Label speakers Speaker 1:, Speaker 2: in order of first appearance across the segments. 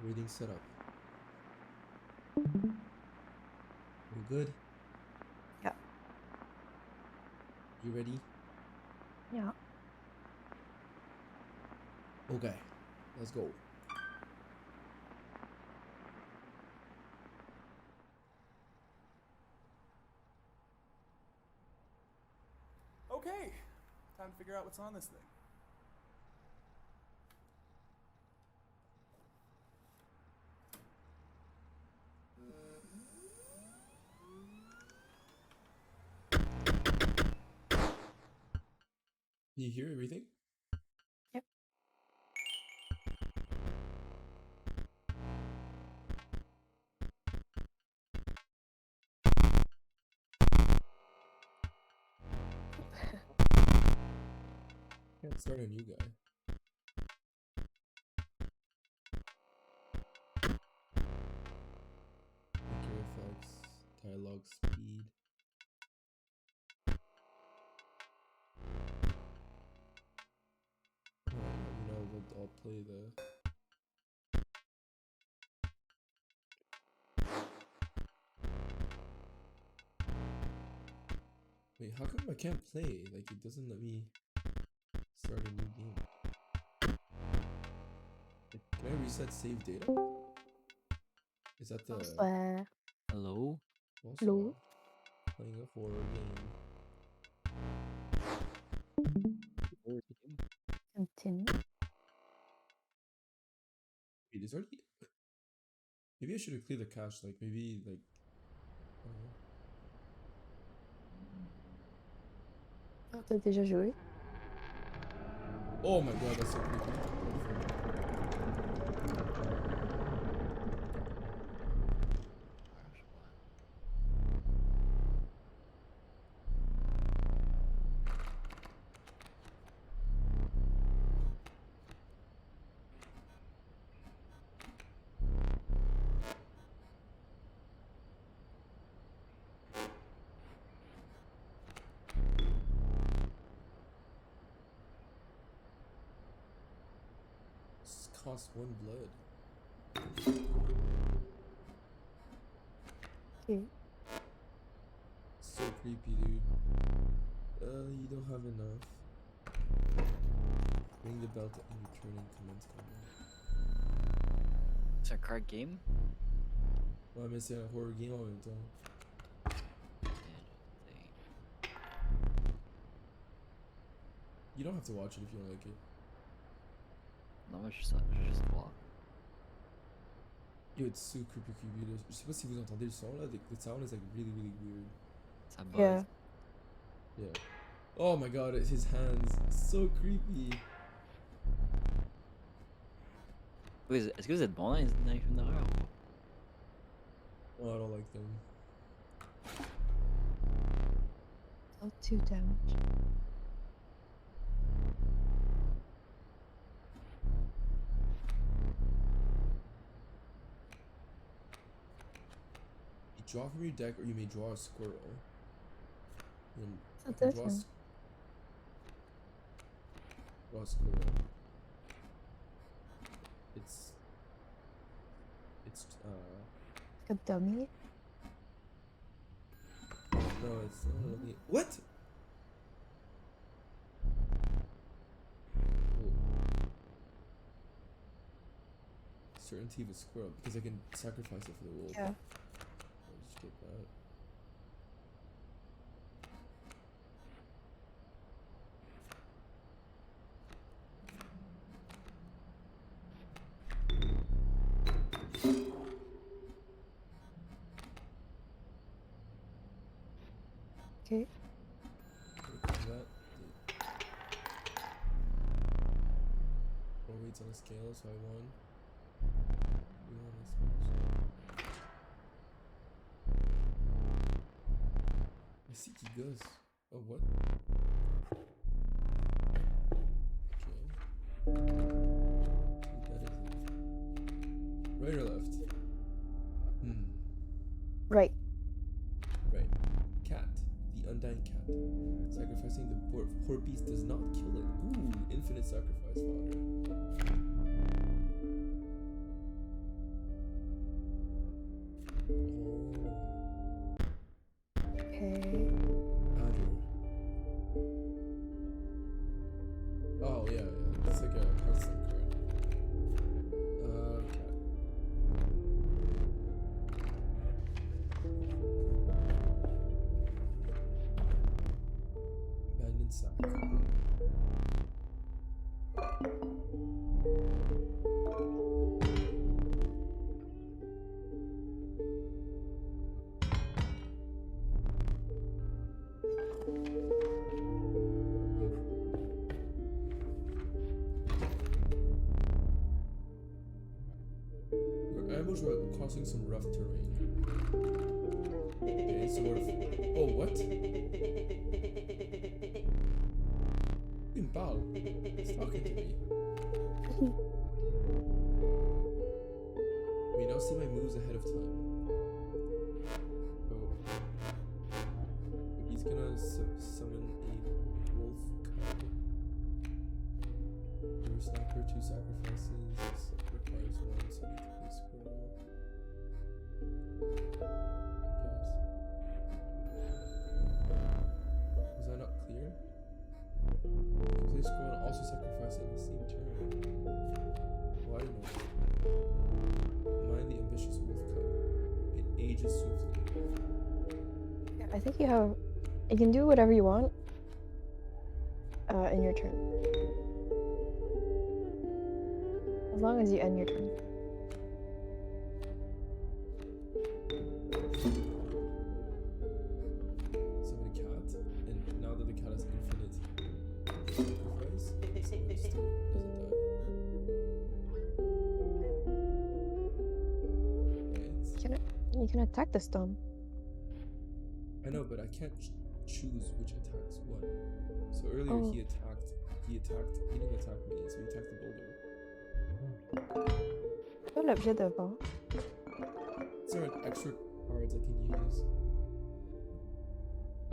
Speaker 1: Waiting setup. We good?
Speaker 2: Yeah.
Speaker 1: You ready?
Speaker 2: Yeah.
Speaker 1: Okay, let's go.
Speaker 3: Okay, time to figure out what's on this thing.
Speaker 1: Can you hear everything?
Speaker 2: Yep.
Speaker 1: Can't start a new guy. Picture effects, dialogue speed. Alright, let me know. I'll play the. Wait, how come I can't play? Like, it doesn't let me start a new game. Can I reset save data? Is that the.
Speaker 2: Bonsoir.
Speaker 4: Hello?
Speaker 1: Bonsoir.
Speaker 2: Hello.
Speaker 1: Playing a horror game.
Speaker 2: Continue.
Speaker 1: Wait, is already. Maybe I should have cleared the cache. Like, maybe, like. I don't know.
Speaker 2: Oh, t'as déjà joué?
Speaker 1: Oh my god, that's so creepy. This costs 1 blood.
Speaker 2: Okay.
Speaker 1: So creepy, dude. You don't have enough. Ring the bell and return and commence combat.
Speaker 4: It's a card game?
Speaker 1: Ouais, mais c'est un horror game en même temps. You don't have to watch it if you don't like it.
Speaker 4: Non, moi je juste voir.
Speaker 1: Yo, it's so creepy. Je sais pas si vous entendez le son là. The sound is like really weird.
Speaker 4: Ça buzz.
Speaker 2: Yeah.
Speaker 1: Yeah. Oh my god, his hands. So creepy.
Speaker 4: Oui, est-ce que vous êtes bon dans les films d'horreur?
Speaker 1: Oh, I don't like them.
Speaker 2: Not too damaged.
Speaker 1: You draw from your deck, or you may draw a squirrel. And I
Speaker 2: That's
Speaker 1: can draw
Speaker 2: different.
Speaker 1: draw a squirrel. It's
Speaker 2: Like a dummy?
Speaker 1: no, it's not really. What? Oh. Certainty of a squirrel because I can sacrifice it for the wolf.
Speaker 2: Yeah.
Speaker 1: I'll just get that.
Speaker 2: Okay.
Speaker 1: That. Four weights on a scale, so I won. We won this match. I see he goes. Oh, what? Okay. That is it. Right or left?
Speaker 2: Right.
Speaker 1: Right. Cat. The undying cat. Sacrificing the poor beast does not kill it. Ooh, infinite sacrifice fodder. sack. We're ambushed while crossing some rough terrain. Okay, so we're... Oh, what? Bao, it's talking to me. We now see my moves ahead of time. Oh. He's gonna summon a wolf cub. Your sniper, 2 sacrifices. This requires 1, so I need to play squirrel. I guess. Was that not clear? Play squirrel and also sacrificing the same turn. Oh, I don't know. Mind the ambitious wolf cub. It ages swiftly.
Speaker 2: Yeah, I think you can do whatever you want in your turn. As long as you end your turn.
Speaker 1: Summon a cat, and now that the cat has infinite sacrifice, so it still doesn't die. Right.
Speaker 2: You can attack the stone.
Speaker 1: I know, but I can't choose which attacks what. So earlier he didn't attack me, so he attacked the boulder.
Speaker 2: Pas l'objet devant.
Speaker 1: Is there an extra cards I can use?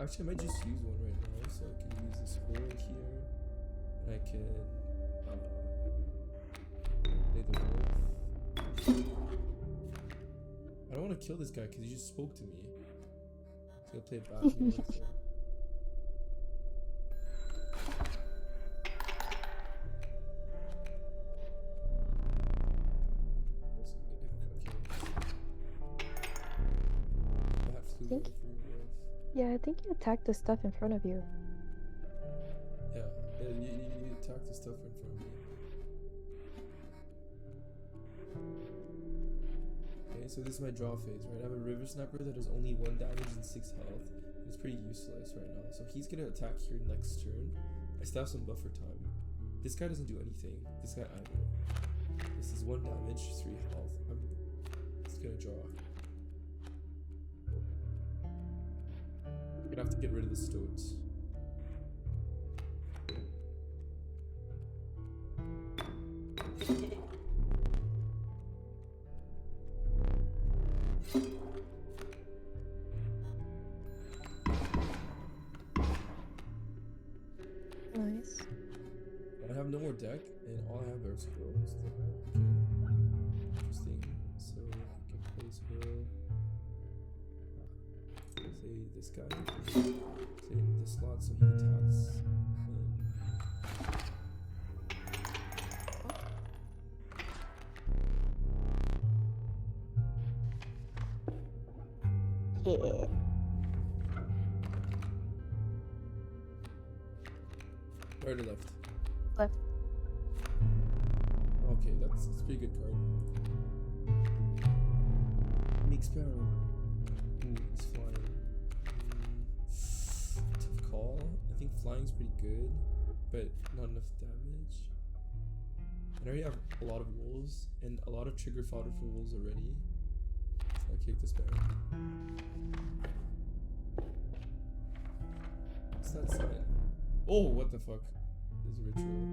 Speaker 1: Actually, I might just use one right now, so I can use the squirrel here, and I can play the wolf. I don't want to kill this guy because he just spoke to me. He's gonna play it back here, so.
Speaker 2: Yeah, I think you attacked the stuff in front of you.
Speaker 1: Yeah, you attack the stuff in front of me. Okay, so this is my draw phase, right? I have a river sniper that does only 1 damage and 6 health. It's pretty useless right now. So he's gonna attack here next turn. I still have some buffer time. This guy doesn't do anything. This guy either. This is 1 damage, 3 health. I'm just gonna draw. You're gonna have to get rid of the stoats.
Speaker 2: Nice.
Speaker 1: I have no more deck, and all I have are squirrels. Okay. Interesting. So I can play squirrel. Say this guy. Say this slot, so he attacks.
Speaker 2: Yeah.
Speaker 1: Right or left?
Speaker 2: Left.
Speaker 1: Okay, that's a pretty good card. Meek Sparrow. Ooh, he's flying. Tough call. I think flying's pretty good, but not enough damage. I already have a lot of wolves, and a lot of trigger fodder for wolves already. So I'll kick the Sparrow. What's that sign? Oh, what the fuck? This is ritual.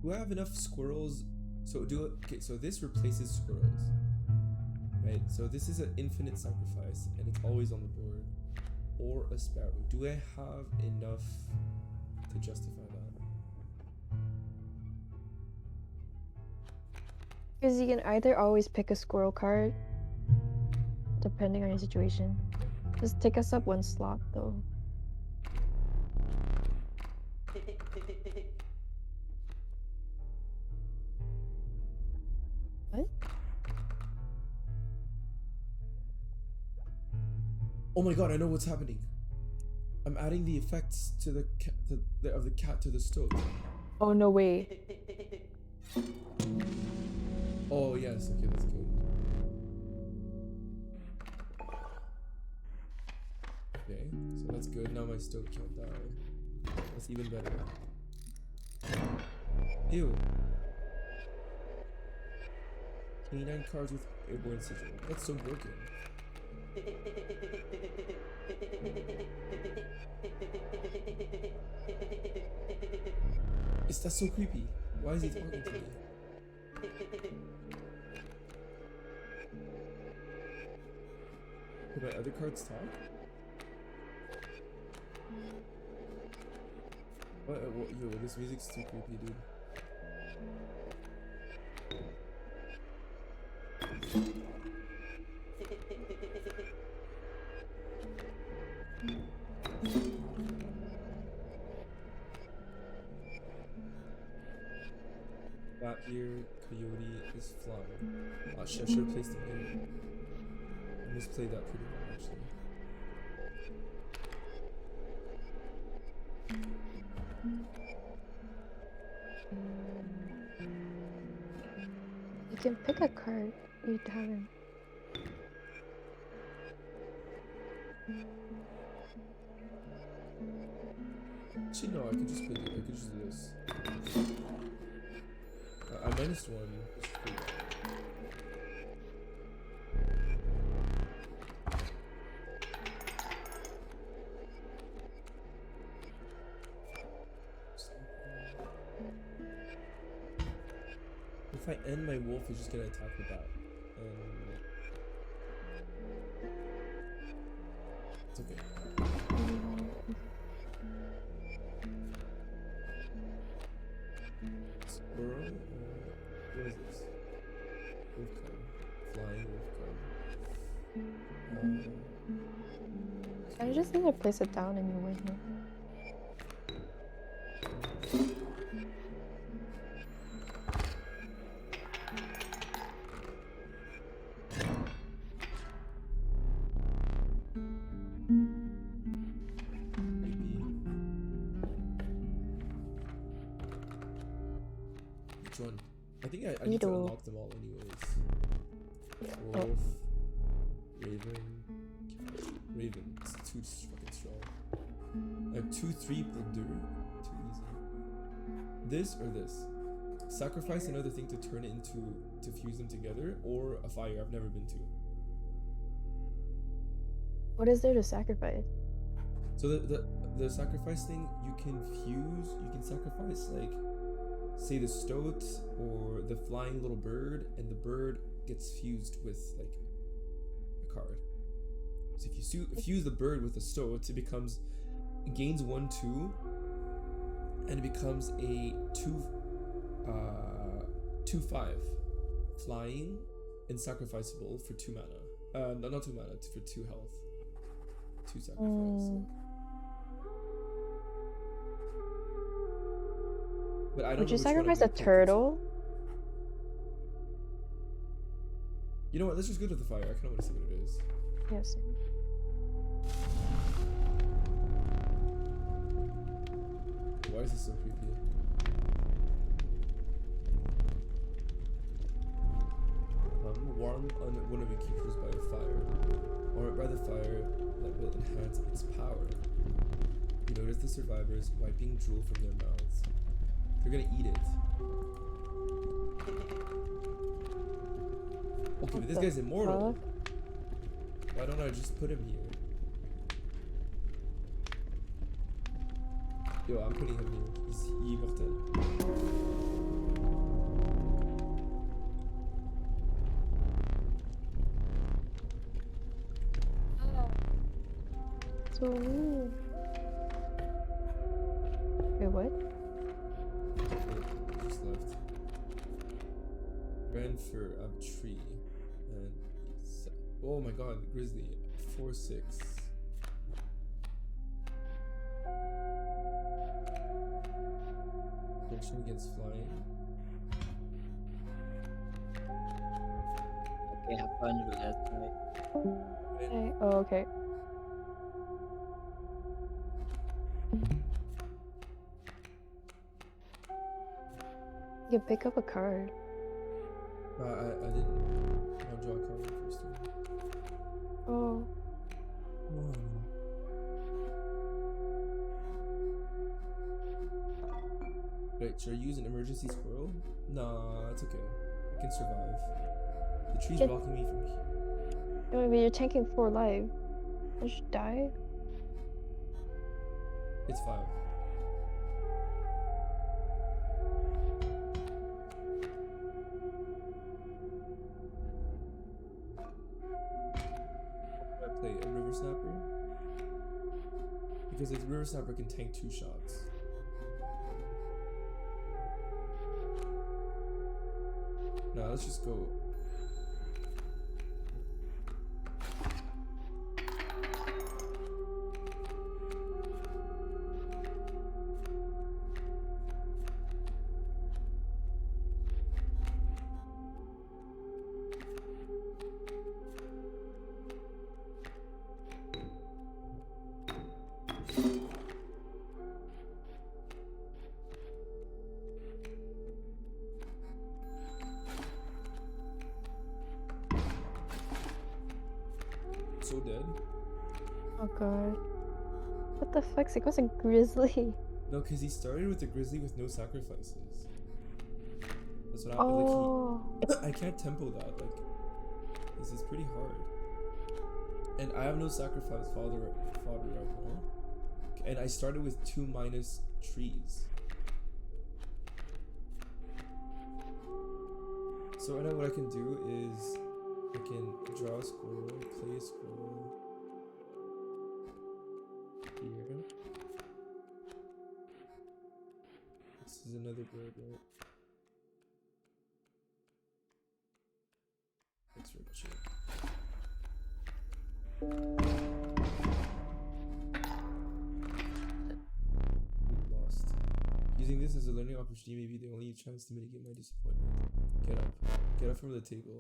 Speaker 1: Do I have enough squirrels? Okay, so this replaces squirrels. Right, so this is an infinite sacrifice and it's always on the board. Or a sparrow. Do I have enough to justify that?
Speaker 2: Because you can either always pick a squirrel card, depending on your situation. Just take us up 1 slot though. What?
Speaker 1: Oh my god, I know what's happening. I'm adding the effects to the cat of the cat to the stove.
Speaker 2: Oh no way.
Speaker 1: Oh yes, okay, that's good. Okay, so that's good. Now my stove can't die. That's even better. Ew. Canine cards with airborne sigil. That's so broken. That's so creepy. Why is he talking to me? Can my other cards talk? What? Yo, this music's too creepy, dude. That here, Coyote is flying. I should have placed him here. I misplayed that pretty well, actually.
Speaker 2: You can pick a card. You haven't.
Speaker 1: Actually, no, I could just put it. I could just do this. I minus one. If I end, my wolf is just gonna attack the bat. It's okay. Squirrel? What is this? Wolf card. Flying wolf card.
Speaker 2: I just need to place it down and you win.
Speaker 1: Which one? I think I need to unlock them all anyways. Wolf, Raven, Cat. Raven. It's too fucking strong. I have 2-3 Blender. Too easy. This or this? Sacrifice another thing to turn it into, to fuse them together, or a fire I've never been to.
Speaker 2: What is there to sacrifice?
Speaker 1: So the sacrifice thing, you can sacrifice like, say the stoat or the flying little bird, and the bird gets fused with like a card. So if you fuse the bird with a stoat, it gains 1/2, and it becomes a 2/5 flying and sacrificable for 2 mana. No, not 2 mana, for 2 health. 2 sacrifice. But I don't know.
Speaker 2: Would you
Speaker 1: which one I'm
Speaker 2: sacrifice a
Speaker 1: gonna pick.
Speaker 2: turtle?
Speaker 1: You know what? Let's just go to the fire. I kind of want to see what it is.
Speaker 2: Yes.
Speaker 1: Why is this so creepy? Warm on one of your keepers by a fire, or by the fire that will enhance its power. You notice the survivors wiping drool from their mouths. They're gonna eat it. Okay, but this guy's immortal. Why don't I just put him here? Yo, I'm putting him here. He's immortal.
Speaker 2: So weird. Wait, what?
Speaker 1: Just left. Ran for a tree. And oh my god, grizzly. 4/6. Protection against flying.
Speaker 4: Okay, have fun with that. Right?
Speaker 2: Okay. Oh, okay. You can pick up a card.
Speaker 1: I didn't want to draw a card on the first one.
Speaker 2: Oh.
Speaker 1: Right, should I use an emergency squirrel? Nah, it's okay. I can survive. The tree's
Speaker 2: It-
Speaker 1: blocking me from here.
Speaker 2: I mean, you're tanking 4 life. I should die.
Speaker 1: It's 5. What do I play? A river snapper? Because a river snapper can tank 2 shots. Nah, let's just go. So dead.
Speaker 2: Oh god. What the fuck? It was a grizzly.
Speaker 1: No, because he started with the grizzly with no sacrifices. That's what happened.
Speaker 2: Oh.
Speaker 1: Like I can't tempo that. Like, this is pretty hard. And I have no sacrifice fodder right now. And I started with 2 minus trees. So right now what I can do is I can draw a squirrel, play a squirrel here. This is another bird, right? Let's ricochet. We lost. Using this as a learning opportunity may be the only chance to mitigate my disappointment. Get up. Get up from the table.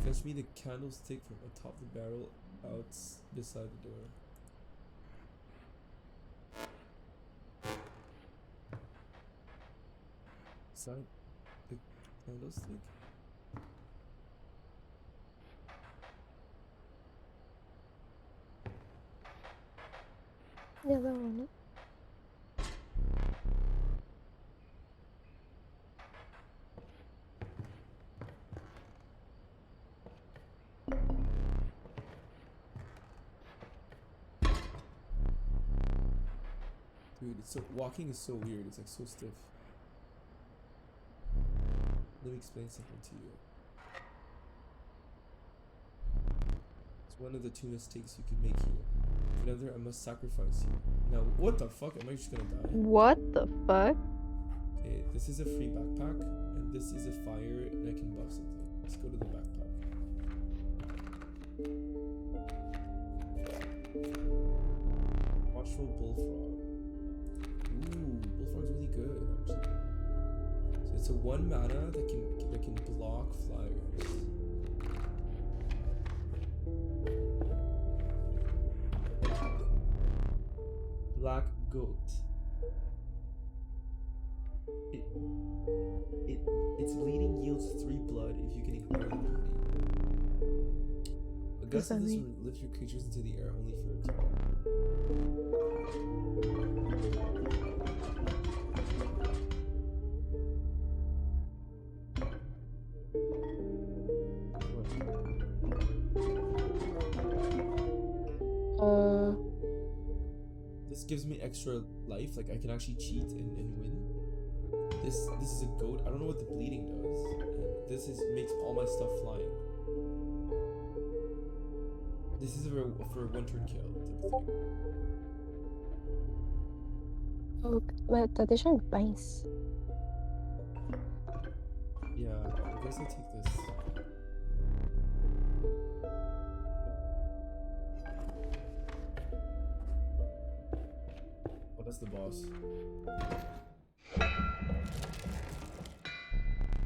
Speaker 1: Fetch me the candlestick from atop the barrel out beside the door. Is that the candlestick?
Speaker 2: Yeah, that one.
Speaker 1: Dude, it's so walking is so weird. It's like so stiff. Let me explain something to you. It's one of the 2 mistakes you can make here. Another, I must sacrifice you. Now, what the fuck? Am I just gonna die?
Speaker 2: What the fuck?
Speaker 1: Okay, this is a free backpack, and this is a fire, and I can buff something. Let's go to the backpack. Watchful bullfrog. Ooh, bullfrog's really good, actually. So it's a 1 mana that can block flyers. Black goat. Its bleeding yields 3 blood if you can ignore the bleeding. A gust of this will lift your creatures into the air only for a turn. This gives me extra life, like I can actually cheat and win. This is a goat. I don't know what the bleeding does. And this makes all my stuff flying. This is for a 1-turn kill type of thing.
Speaker 2: Oh, but additional binds.
Speaker 1: Yeah, I guess I'll take this. Oh, that's the boss.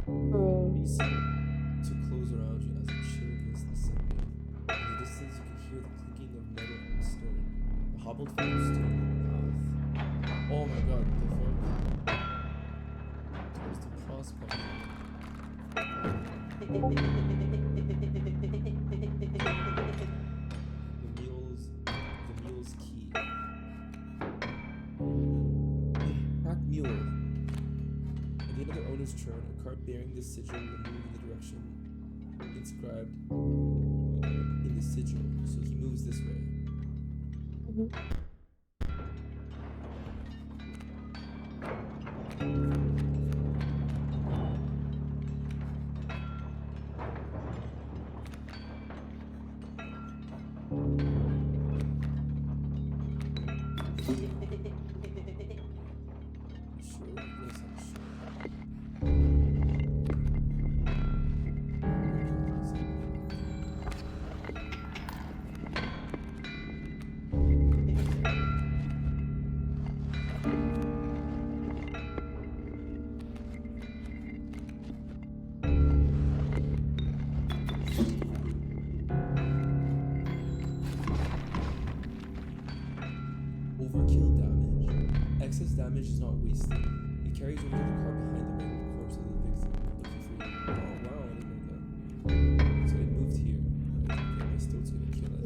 Speaker 2: Bro.
Speaker 1: Reset to close around you. Hobbled stone path. Oh my god, the fuck? Towards the prospect. The mule's key. Cracked mule. At the end of the owner's turn, a cart bearing this sigil will move in the direction inscribed in the sigil. So he moves this way. Sure, yes, I'm sure. Overkill damage. Excess damage is not wasted. It carries over to the car behind the mangled corpse of the victim. Looking for you. Oh wow, I didn't know that. So it moved here. Right? Okay, my stoat's gonna kill it.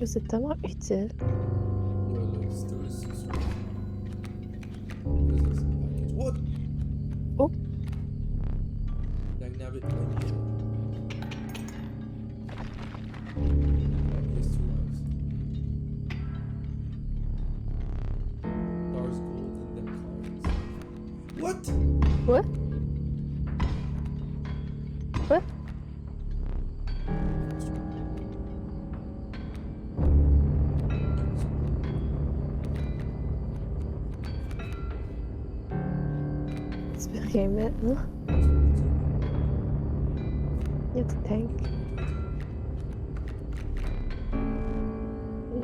Speaker 2: 요새 tamam eti.
Speaker 1: Yo, look, stoat is so strong. What is this package? What?
Speaker 2: Oh.
Speaker 1: Dagnabbit onion. He has 2 lives. Stars gold in them cards. What?
Speaker 2: What? What? Experiment, no? It's a tank.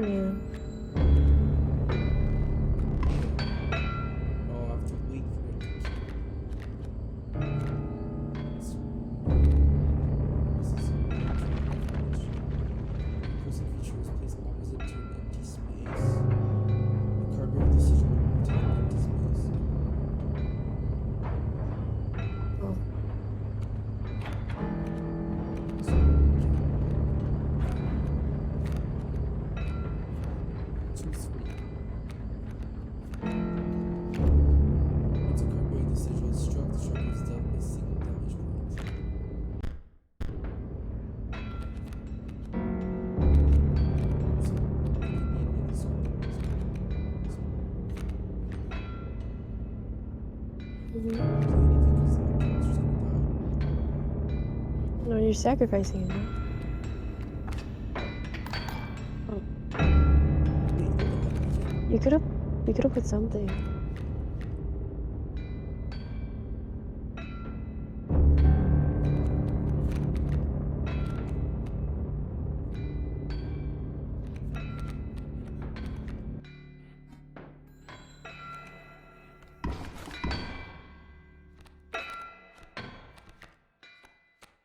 Speaker 2: Yeah.
Speaker 1: Oh, I have to wait for it to kill. This is so much. Person feature is placed opposite to an empty space. The card bearing decision will move to an empty space.
Speaker 2: Oh.
Speaker 1: Once a card bearing the sigil is struck, the struck is dealt a single damage point. So, we need another scroll.
Speaker 2: No, you're sacrificing it. You could have put something.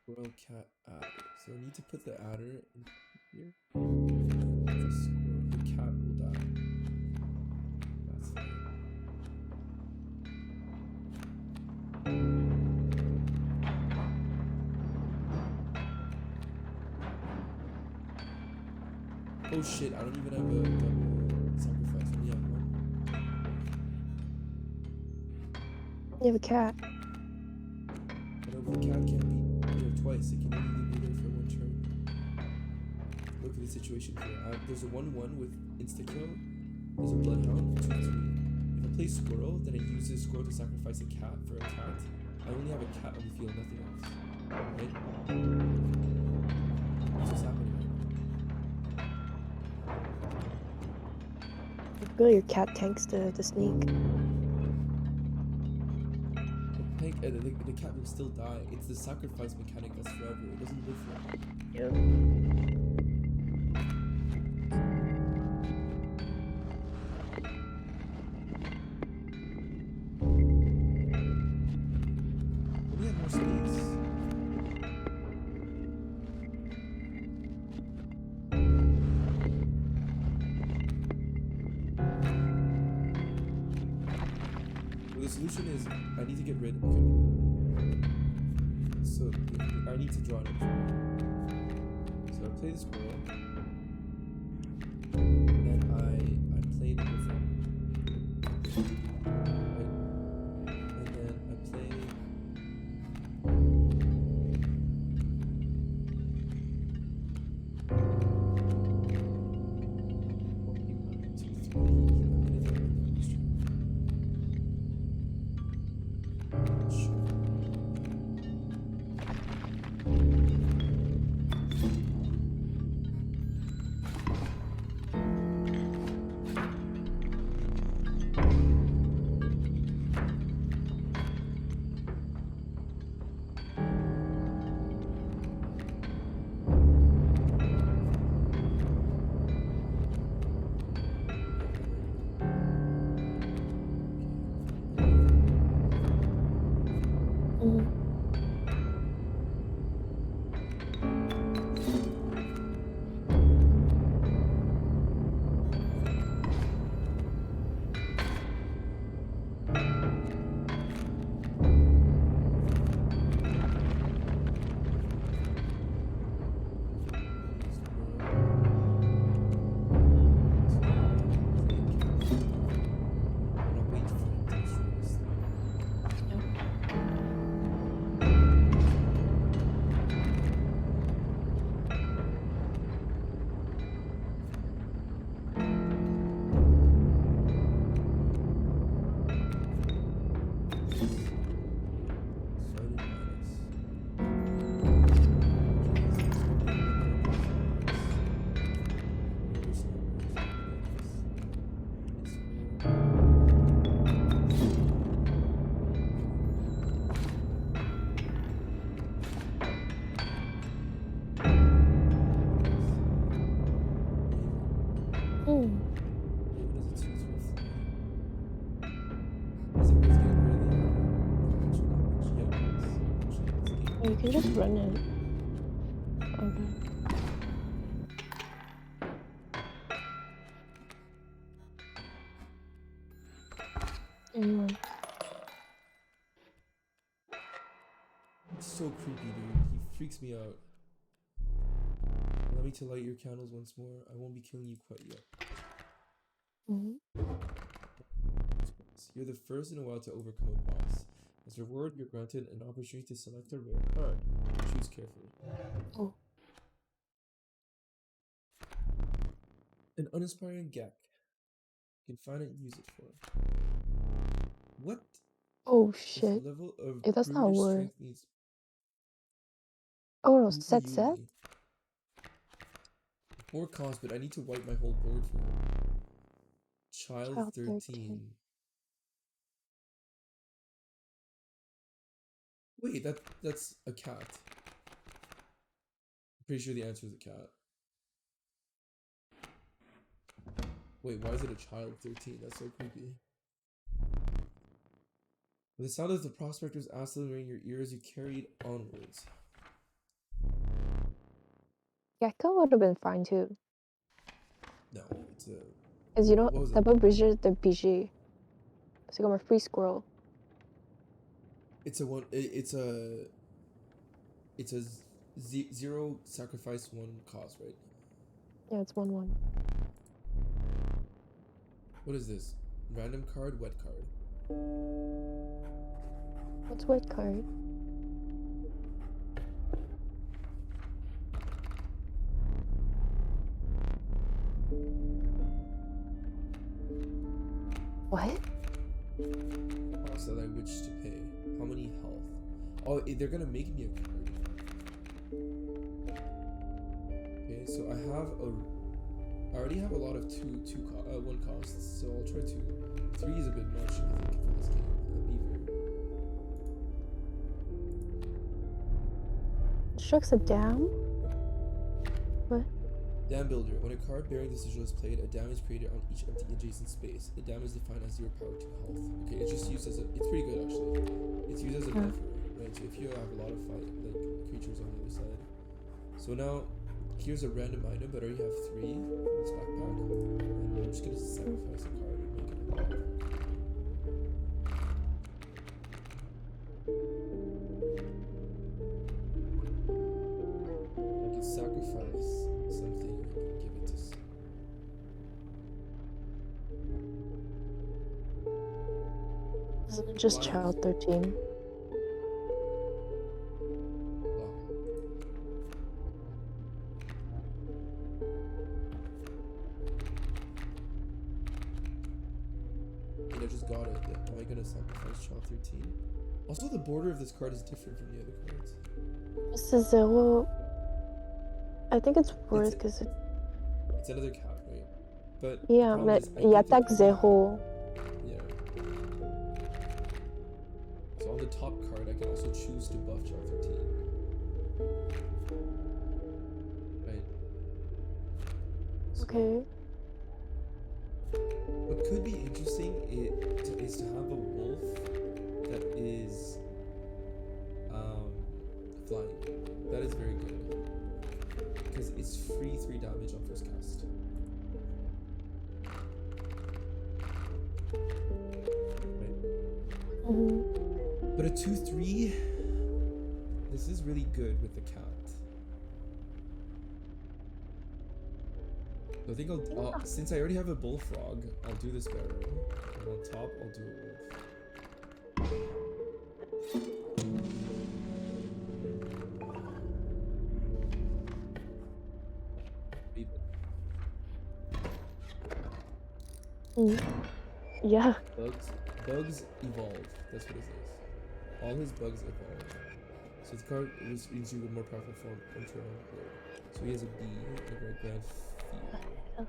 Speaker 1: Royal cat adder. So I need to put the adder in here. The squirrel, the cat will die. That's it. Oh shit, I don't even have a double sacrifice. I only have one.
Speaker 2: You have a cat.
Speaker 1: I know, but the cat can't be there twice. It can only be there for 1 turn. Look at the situation here. There's a 1/1 with insta-kill. There's a bloodhound, 2/3. If I play squirrel, then I use this squirrel to sacrifice a cat for a cat. I only have a cat on the field, nothing else. Right? What's just happening?
Speaker 2: Really, your cat tanks the sneak.
Speaker 1: The cat will still die. It's the sacrifice mechanic that's forever. It doesn't live forever.
Speaker 2: Yep.
Speaker 1: We have more space. solution is I need to get rid. Okay. So I need to draw an entry. So I play the squirrel. And I play the wolf. Right? And then I play.
Speaker 2: Mhm. Mm. Oh, you can just run it. Okay. Mm.
Speaker 1: It's so creepy, dude. He freaks me out. Allow me to light your candles once more. I won't be killing you quite yet.
Speaker 2: Mhm.
Speaker 1: You're the first in a while to overcome a boss. As a reward, you're granted an opportunity to select a rare card. Choose carefully.
Speaker 2: Oh.
Speaker 1: An uninspiring Gek. You can find it and use it for. What?
Speaker 2: Oh
Speaker 1: This
Speaker 2: shit.
Speaker 1: level of
Speaker 2: That's not a
Speaker 1: brutish
Speaker 2: word.
Speaker 1: strength needs
Speaker 2: Oh no, set.
Speaker 1: Uyuni. More cost, but I need to wipe my whole board for her. Child
Speaker 2: Child
Speaker 1: 13.
Speaker 2: 13.
Speaker 1: Wait, that's a cat. I'm pretty sure the answer is a cat. Wait, why is it a child 13? That's so creepy. With the sound of the prospector's acid in your ears, you carried onwards.
Speaker 2: Gecko would have been fine too.
Speaker 1: No, it's a.
Speaker 2: Cause you know,
Speaker 1: What was it?
Speaker 2: t'as pas obligé de piger. C'est comme un free squirrel.
Speaker 1: It's a one. It's a. It's a zero sacrifice, one cost, right?
Speaker 2: Yeah, it's 1/1.
Speaker 1: What is this? Random card, wet card.
Speaker 2: What's wet card? What?
Speaker 1: Cost that I wish to pay. How many health? Oh, they're gonna make me a card. Okay, so I already have a lot of one costs, so I'll try 2. 3 is a bit much, I think, for this game. A beaver.
Speaker 2: Struck's a dam? What?
Speaker 1: Dam Builder. When a card bearing this sigil is played, a dam is created on each empty adjacent space. The dam is defined as 0 power 2 health. Okay, it's just used as a. It's pretty good actually. It's used as a buffer, right? So if you have a lot of creatures on the other side. So now, here's a random item, but I already have 3 in this backpack, and I'm just gonna sacrifice a card and make it a card.
Speaker 2: Isn't it just
Speaker 1: Why?
Speaker 2: child 13?
Speaker 1: Wow. And I just got it. Am I gonna sacrifice child 13? Also, the border of this card is different from the other cards.
Speaker 2: This is zero. I think it's worth
Speaker 1: It's
Speaker 2: because it's.
Speaker 1: it's another cat, right? But the
Speaker 2: Yeah,
Speaker 1: problem
Speaker 2: but
Speaker 1: is, I
Speaker 2: il
Speaker 1: think they
Speaker 2: attaque
Speaker 1: probably
Speaker 2: zero.
Speaker 1: yeah. So on the top card, I can also choose to buff child 13. Right. So
Speaker 2: Okay.
Speaker 1: what could be interesting is to have a wolf that is flying. That is very good because it's free 3 damage on first cast. Right. But a 2/3, this is really good with the cat. So I think since I already have a bullfrog, I'll do this barrel. And on top, I'll do a wolf. Leave it.
Speaker 2: Yeah.
Speaker 1: Bugs evolve. That's what it says. All his bugs evolve. So the card brings you a more powerful form onto your own board. So he has a bee, a red grand field.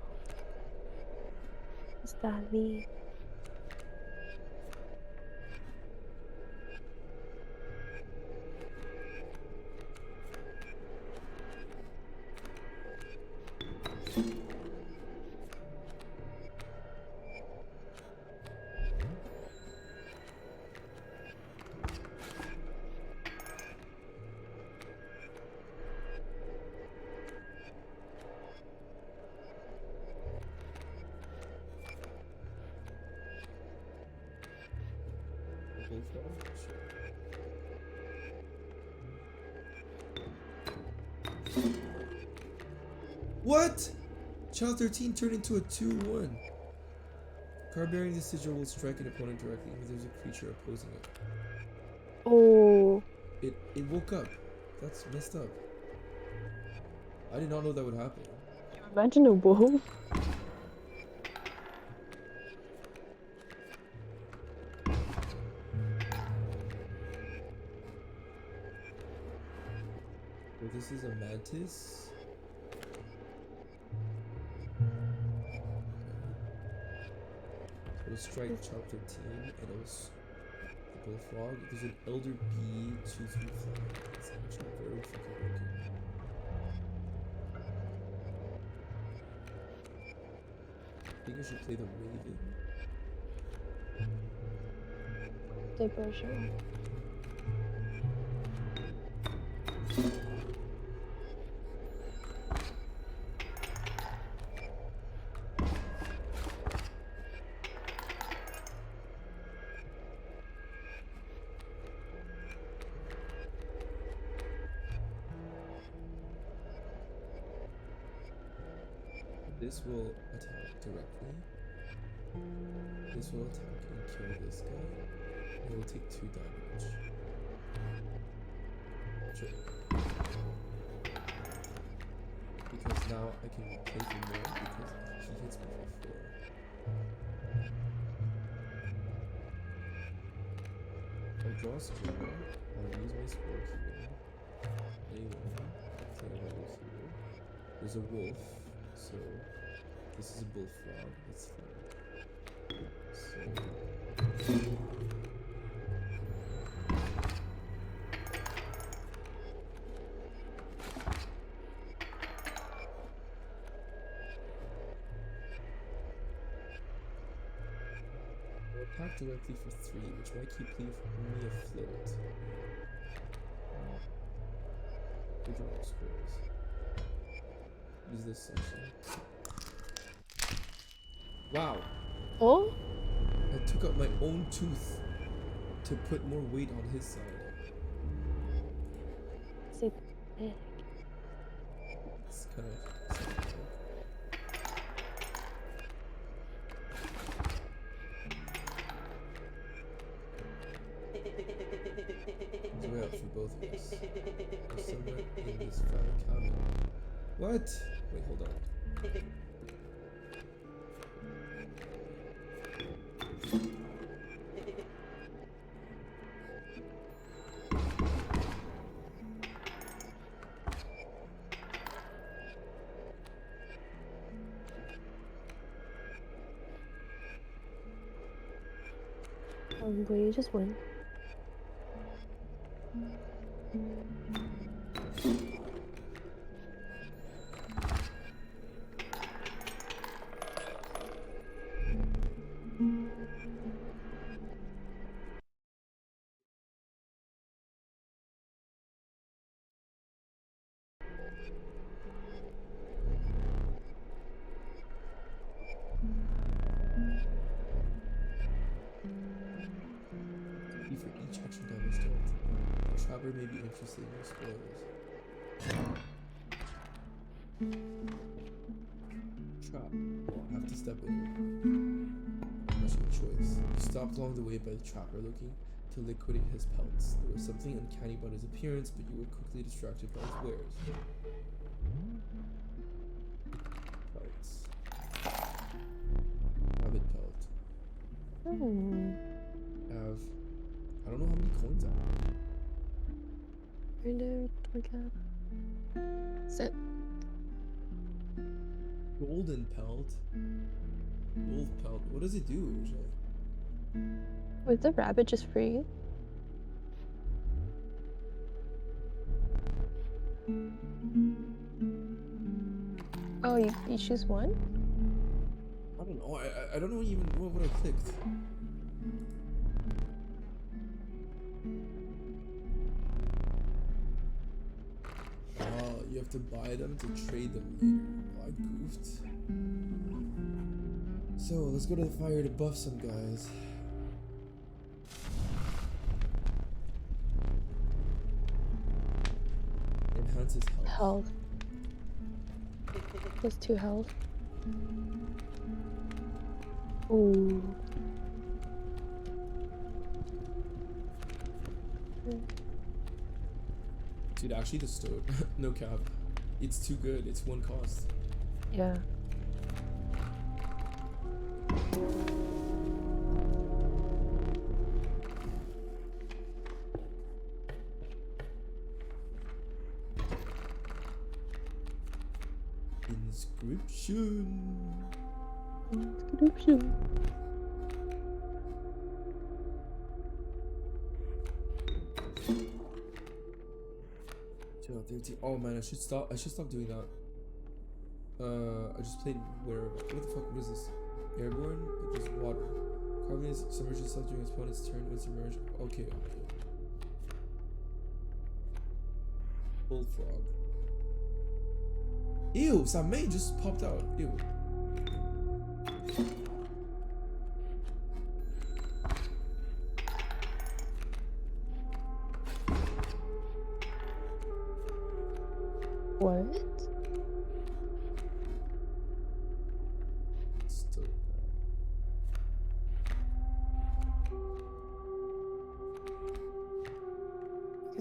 Speaker 2: Está bien.
Speaker 1: A bullfrog? Sure. What? Child 13 turned into a 2/1. Card bearing this sigil will strike an opponent directly if there's a creature opposing it.
Speaker 2: Oh.
Speaker 1: It woke up. That's messed up. I did not know that would happen.
Speaker 2: Imagine a wolf.
Speaker 1: So this is a mantis. So it'll strike child 13 and it'll the bullfrog. There's an elder bee 2/3 flying. It's actually very fucking broken. I think I should play the raven.
Speaker 2: Diversion.
Speaker 1: This will attack directly. This will attack and kill this guy. It will take 2 damage. Sure. Because now I can play for more because he hits me for 4. I'll draw a square. I'll use my spell here. Play 1. Play another here. There's a wolf, so this is a bullfrog. That's fine. So I'll attack directly for 3, which might keep me afloat. We draw our squares. Use this section. Wow!
Speaker 2: Oh?
Speaker 1: I took out my own tooth to put more weight on his side.
Speaker 2: Say big.
Speaker 1: It's kind of. are somewhere in this fire cabin. What? Wait, hold on.
Speaker 2: Probably you just win.
Speaker 1: For each extra damage dealt, the trapper may be interested in your spoilers. Trap. Well, I have to step in. Much of a choice. You stopped along the way by the trapper looking to liquidate his pelts. There was something uncanny about his appearance, but you were quickly distracted by his wares. Pelts. Rabbit pelt. I don't know how many coins I have.
Speaker 2: Reindeer, toy cat. Sit.
Speaker 1: Golden pelt. Wolf pelt. What does it do, Jay?
Speaker 2: Was the rabbit just free? Oh, you choose one?
Speaker 1: I don't know. I don't know even what I clicked. You have to buy them to trade them later. Oh, I goofed. So, let's go to the fire to buff some guys. Enhances health.
Speaker 2: Health. Plus 2 health. Ooh.
Speaker 1: Dude, actually the stove. No cap. It's too good. It's one cost.
Speaker 2: Yeah.
Speaker 1: Inscryption.
Speaker 2: Inscryption.
Speaker 1: Oh man, I should stop doing that. I just played wherever. What the fuck? What is this? Airborne, but there's water. Carbon submerges itself during its opponent's turn when submerged. Okay. Bullfrog. Ew, some main just popped out. Ew.
Speaker 2: What?
Speaker 1: Still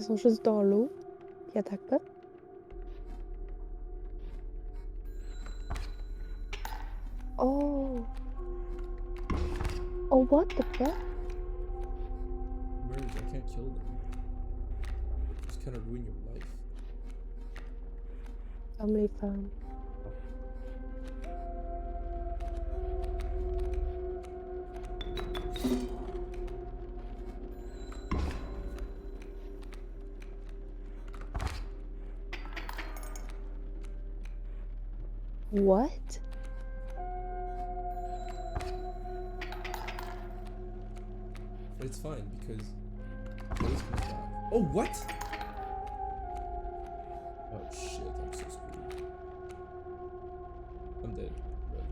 Speaker 2: Ils sont juste dans l'eau. Ils attaquent pas. Oh. Oh, what the fuck?
Speaker 1: Merge, I can't kill them. Just kind of ruin your life.
Speaker 2: Family farm. What?
Speaker 1: But it's fine because it always comes back. Oh, what? Oh shit, I'm so screwed. I'm dead. Right.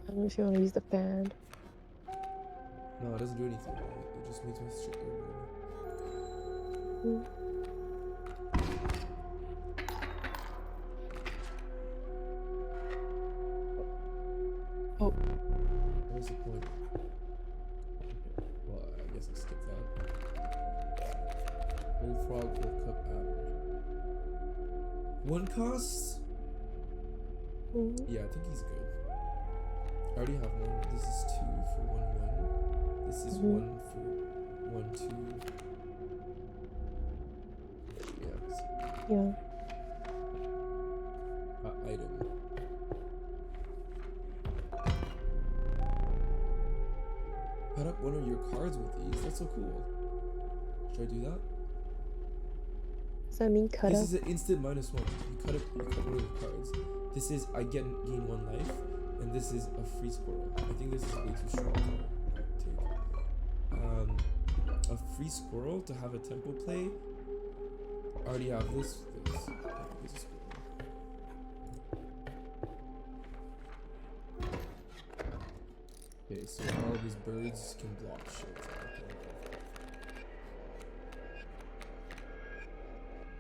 Speaker 2: I don't know if you want to use the fan.
Speaker 1: No, it doesn't do anything. It just makes my shit go
Speaker 2: Mm. Oh.
Speaker 1: What was the point? Okay, well, I guess I skipped that. Bullfrog World Cup add. One cost?
Speaker 2: Mhm.
Speaker 1: Yeah, I think he's good. I already have one. This is 2 for 1/1. This is
Speaker 2: Mhm.
Speaker 1: 1 for 1/2. Yes.
Speaker 2: Yeah.
Speaker 1: Item. Put up one of your cards with these. That's so cool. Should I do that?
Speaker 2: Does that mean cut
Speaker 1: This
Speaker 2: up?
Speaker 1: is an instant -1. You cut one of your cards. This is I gain 1 life, and this is a free squirrel. I think this is way too strong to take. A free squirrel to have a tempo play. I already have this. I think this is cool. Okay, so all of his birds can block shit.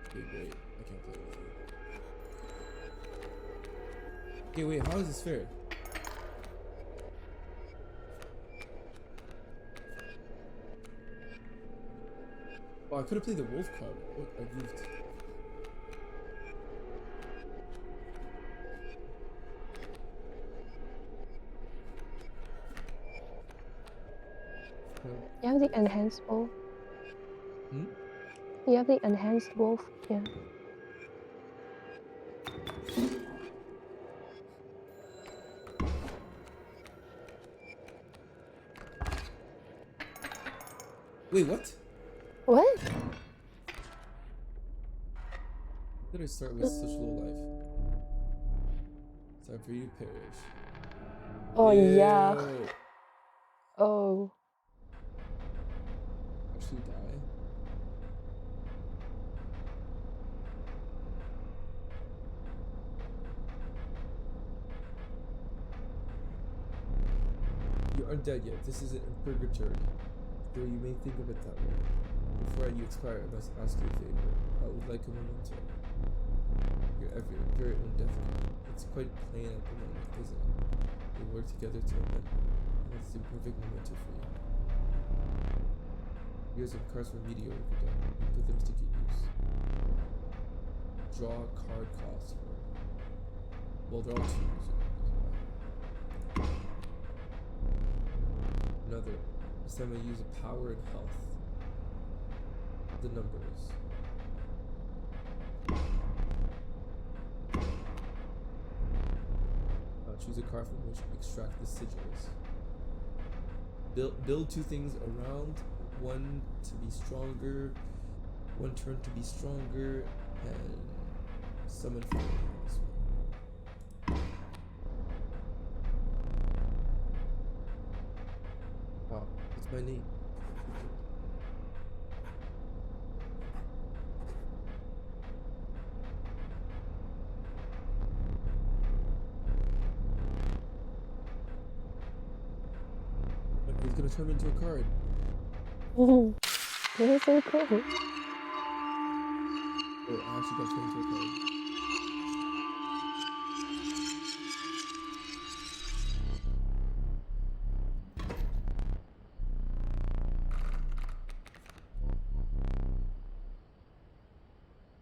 Speaker 1: Okay, great. I can't play with you. Okay, wait, how is this fair? Oh, I could have played the wolf card. What? I goofed.
Speaker 2: You have the enhanced wolf.
Speaker 1: Hmm?
Speaker 2: You have the enhanced wolf. Yeah.
Speaker 1: Wait, what?
Speaker 2: What?
Speaker 1: How did I start with such low life? Time for you to perish.
Speaker 2: Oh yeah.
Speaker 1: Ew.
Speaker 2: Oh.
Speaker 1: Actually die? You aren't dead yet. This is in purgatory. Though you may think of it that way. Before you expire, I must ask you a favor. I would like a memento. Your very own death card. It's quite plain at the moment, isn't it? We work together to amend it. And it's the perfect memento for you. Here's some cards from mediocre deck. You put them to good use. Draw card cost for it. Well, they're all 2s. Another. This time I use a power and health. The numbers. Choose a card from which extract the sigils. Build 2 things around. 1 to be stronger. 1 turn to be stronger. And summon 4. Wow, what's my name? He's gonna turn into a card.
Speaker 2: That is so cool.
Speaker 1: Oh, I actually got turned into a card.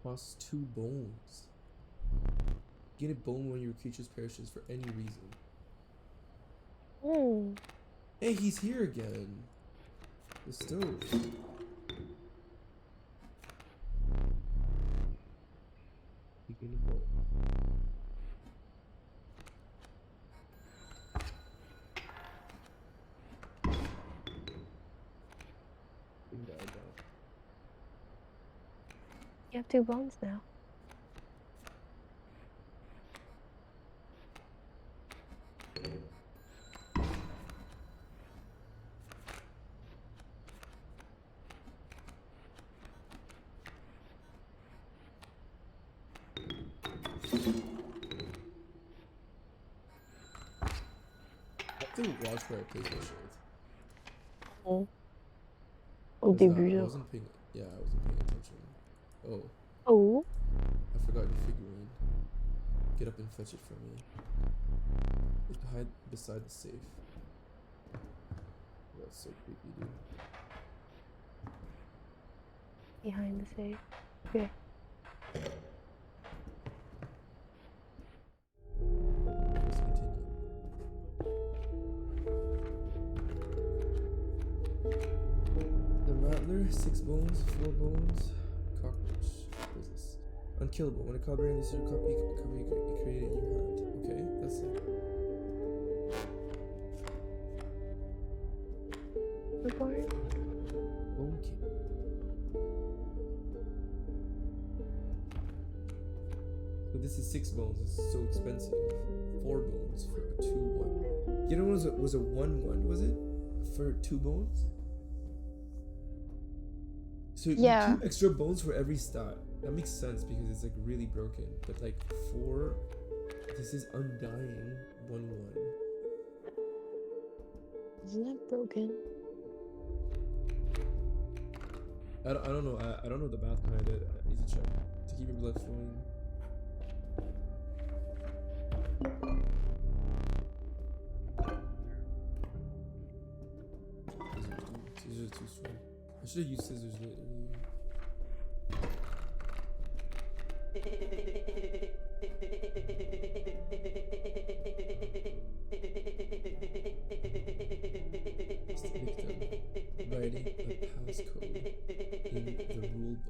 Speaker 1: Costs 2 bones. Gain a bone when your creature perishes for any reason.
Speaker 2: Hmm.
Speaker 1: Hey, he's here again. The stove. You gain a bone. Bring that down.
Speaker 2: You have 2 bones now.
Speaker 1: I have to watch where I place my shield.
Speaker 2: Au
Speaker 1: 'Cause,
Speaker 2: début,
Speaker 1: I
Speaker 2: genre.
Speaker 1: wasn't paying. Yeah, I wasn't paying attention. Oh,
Speaker 2: Oh.
Speaker 1: I forgot your figurine. Get up and fetch it for me. It's beside the safe. That's so creepy, dude.
Speaker 2: behind the safe. Okay.
Speaker 1: Let's continue. The rattler, 6 bones, 4 bones, cockroach. What is this? Unkillable. When a copy this your copy created in your hand. Okay, that's it.
Speaker 2: Reward.
Speaker 1: Okay. So this is 6 bones. This is so expensive. 4 bones for a 2-1. You know, was a 1-1, was it? For 2 bones? So
Speaker 2: Yeah.
Speaker 1: 2 extra bones for every stat. That makes sense because it's like really broken. But like 4, this is undying 1-1.
Speaker 2: Isn't that broken?
Speaker 1: I don't know. I don't know the math behind it. I need to check to keep your blood flowing. Scissors are too strong. I should have used scissors lately. Writing a passcode in the rule book.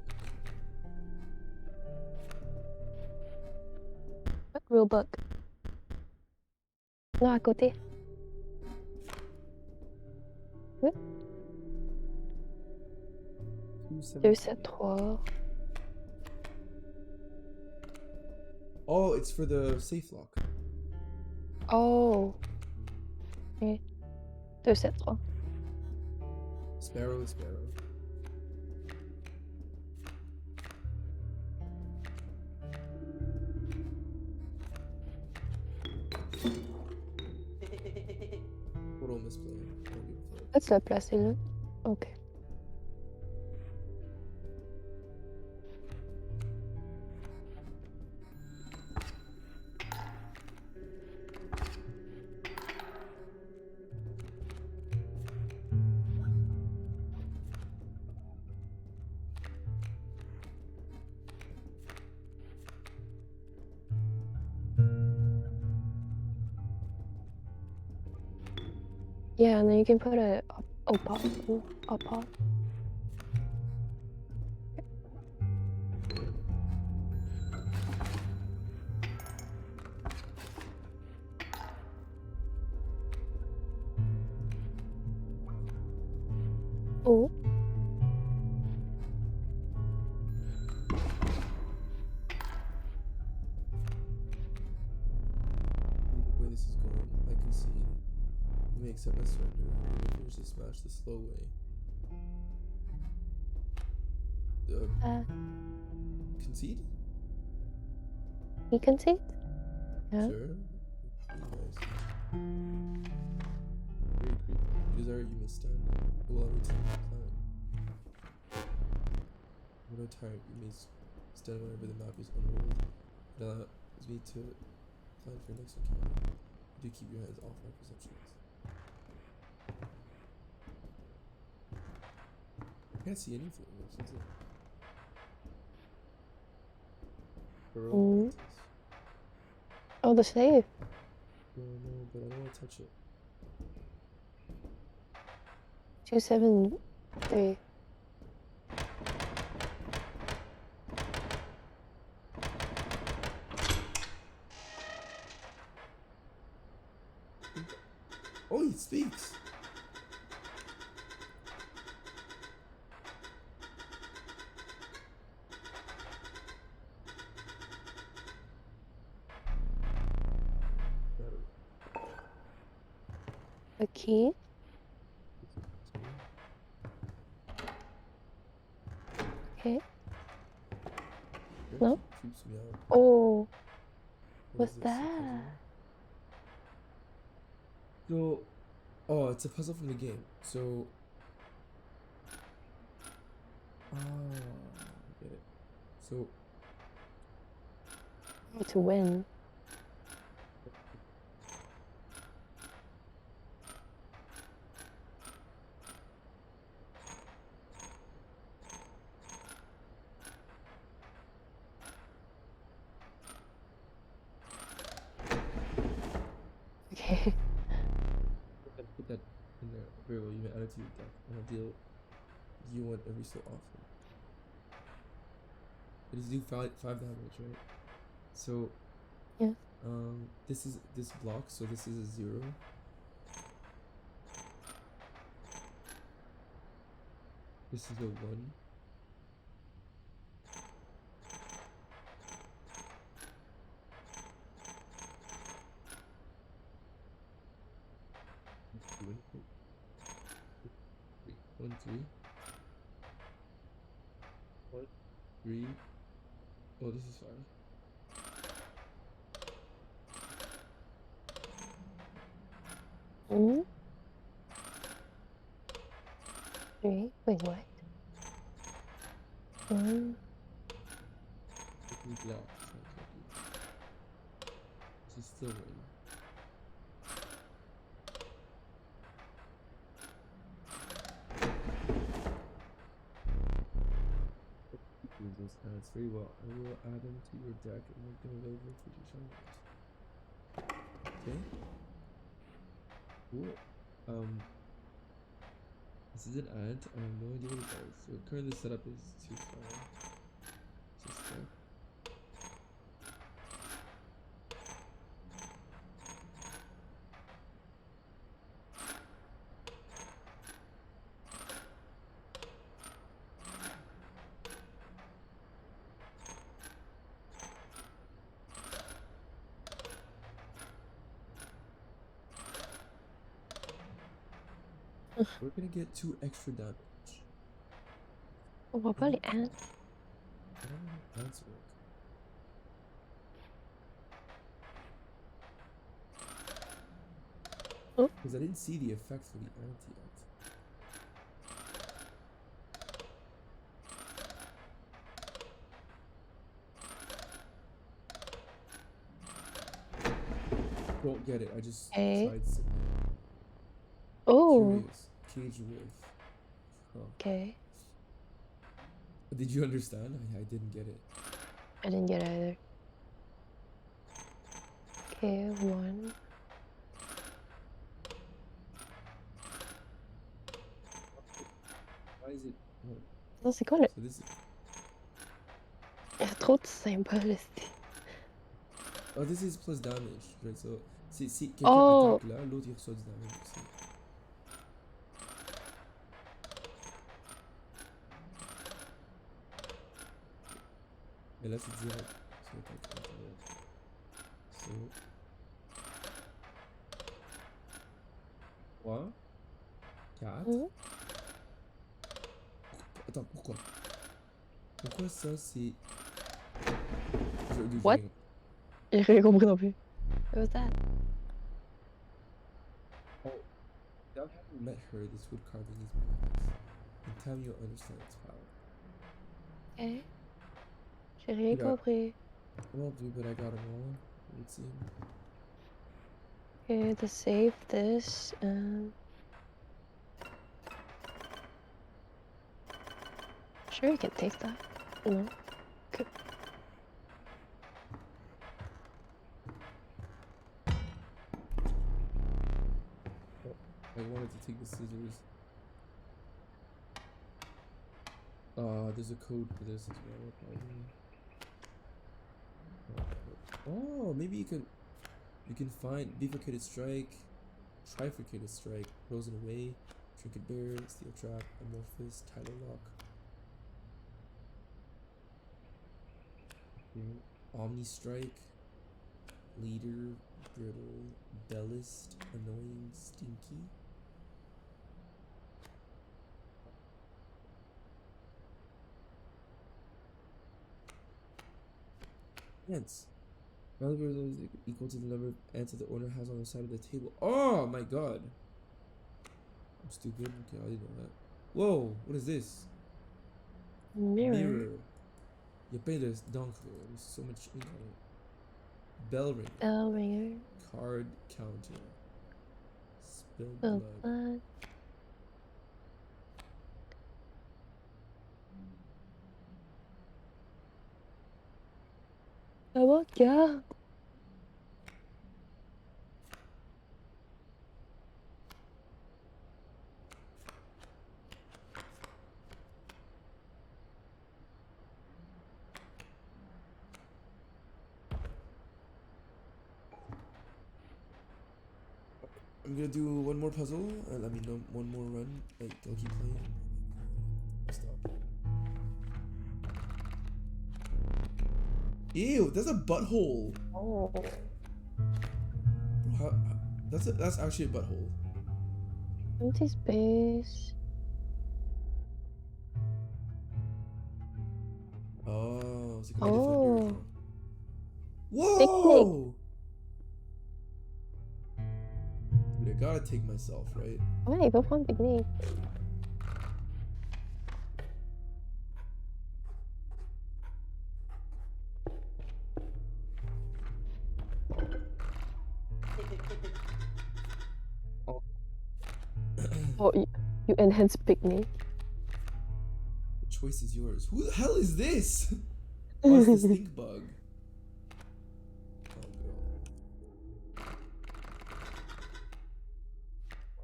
Speaker 2: What rule book? Non, à côté. Oui. 2, 7, 3.
Speaker 1: Oh, it's for the safe lock.
Speaker 2: Oh. Okay. 2, 7, 3.
Speaker 1: Sparrow, sparrow. Total misplay. I don't give a fuck.
Speaker 2: Let's la placer là. Ok. Yeah, and then you can put a opal. Opal. Oh.
Speaker 1: The way this is going, I concede. You may accept my surrender. You may finish this match the slow way. Concede?
Speaker 2: You concede? Yeah.
Speaker 1: Sure. Nice. Great, great. You desire, you may stand. Allow me to plan. When I'm tired, you may stand whenever the map is unrolled. It allows me to plan for your next encounter. Do keep your hands off my perceptions. I can't see anything. What is it?
Speaker 2: Mm. Oh, the save.
Speaker 1: No, but I don't want to touch it.
Speaker 2: 2, 7, 3.
Speaker 1: Oh, he speaks.
Speaker 2: A key? Okay. No?
Speaker 1: Creeps me out.
Speaker 2: Oh.
Speaker 1: What
Speaker 2: What's
Speaker 1: is this, a
Speaker 2: that?
Speaker 1: puzzle? So, oh, it's a puzzle from the game. So, I get it. So,
Speaker 2: To win.
Speaker 1: And put that in there. Very well, you may add it to your deck. And I'll deal you one every so often. It is do five damage, right? So
Speaker 2: Yeah.
Speaker 1: this is this block, so this is a 0. This is a 1. One, 3. 1, 3. Oh, this is 5.
Speaker 2: Mm. 3. Wait, what? 1.
Speaker 1: Block. This is still 1. Those adds very well. I will add them to your deck and make them available for your challenge. Okay. Cool. This is an ad. I have no idea what it does. So currently setup is too far. Just we're gonna get 2 extra damage.
Speaker 2: Oh, probably ants.
Speaker 1: I don't know how ants work.
Speaker 2: Oh.
Speaker 1: Because I didn't see the effect for the ant yet. Don't get it. I just
Speaker 2: Okay.
Speaker 1: tried some.
Speaker 2: Oh.
Speaker 1: Curious. Cage wolf. Huh.
Speaker 2: Okay.
Speaker 1: Did you understand? I didn't get it.
Speaker 2: I didn't get it either. Okay, 1.
Speaker 1: Why is it? Oh,
Speaker 2: Non, c'est quoi le...
Speaker 1: so this is.
Speaker 2: Il y a trop de symboles.
Speaker 1: Oh, this is plus damage. Right, so si quelqu'un
Speaker 2: Oh.
Speaker 1: attaque là, l'autre il reçoit du damage aussi. Mais là c'est direct. So attaque direct. So 3, 4.
Speaker 2: Mm.
Speaker 1: Attends, pourquoi? Pourquoi ça c'est.
Speaker 2: What? J'ai rien compris non plus. What was that?
Speaker 1: Oh, without having met her, this wood carving is meaningless. In time you'll understand its power.
Speaker 2: Okay. J'ai rien
Speaker 1: Yeah.
Speaker 2: compris.
Speaker 1: Well, dude, but I got them all. It would seem.
Speaker 2: Okay, to save this, sure you can take that. No. Okay.
Speaker 1: I wanted to take the scissors. There's a code for this as well, probably. Oh, maybe you can find bifurcated strike, trifurcated strike, frozen away, trinket bear, steel trap, amorphous, tidal lock. Okay. Omni strike, leader, brittle, bellist, annoying, stinky. Ants. Valuable is equal to the number of ants that the owner has on the side of the table. Oh my god. I'm stupid. Okay, I didn't know that. Whoa, what is this?
Speaker 2: Mirror.
Speaker 1: Il y a plein d'encre. There's so much ink on it. Bell ringer.
Speaker 2: Bell ringer.
Speaker 1: Card counter. Spilled
Speaker 2: Oh,
Speaker 1: blood.
Speaker 2: blood. Ah bon, gars?
Speaker 1: I'm gonna do one more puzzle. Let me know one more run. Like, I'll keep playing. Stop. Ew, that's a butthole.
Speaker 2: Oh.
Speaker 1: Bro, that's actually a butthole.
Speaker 2: Empty space.
Speaker 1: Oh, it's like a different
Speaker 2: Oh.
Speaker 1: version. Whoa! Dude, I gotta take myself, right?
Speaker 2: Why? Go find picnic. Oh, you enhance picnic.
Speaker 1: The choice is yours. Who the hell is this? Oh, it's the stink bug.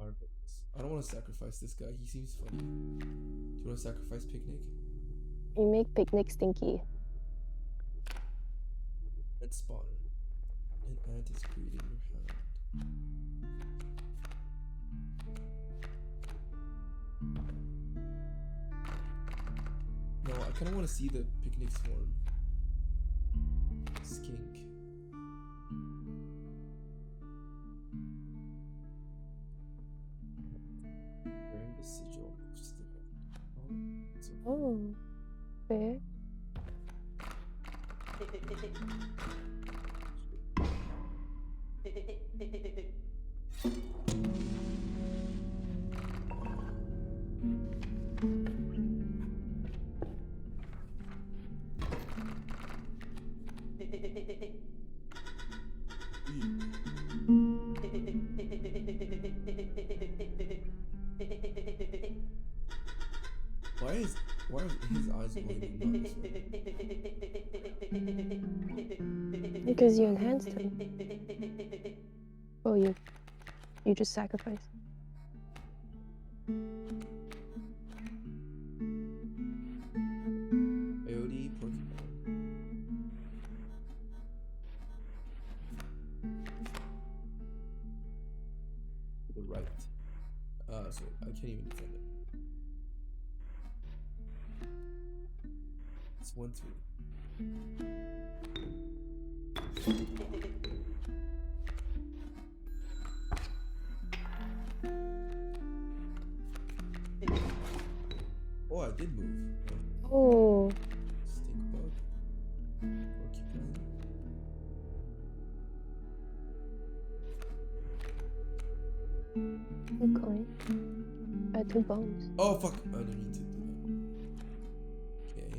Speaker 1: Oh, girl. I don't want to sacrifice this guy. He seems funny. Do you want to sacrifice Picnic?
Speaker 2: You make picnic stinky.
Speaker 1: And spawner. An ant is created in your hand. No, I kind of want to see the picnic swarm. Skink. Burn the sigil.
Speaker 2: Oh, fair.
Speaker 1: Why are his eyes glowing?
Speaker 2: Because you enhanced him. Oh, you just sacrificed.
Speaker 1: Coyote, porcupine. To the right. So I can't even defend it. It's 1-2. Oh, I did move.
Speaker 2: Oh.
Speaker 1: Stink bug. Porcupine.
Speaker 2: Okay. 2 bones.
Speaker 1: Oh fuck! I didn't mean to do that. Okay.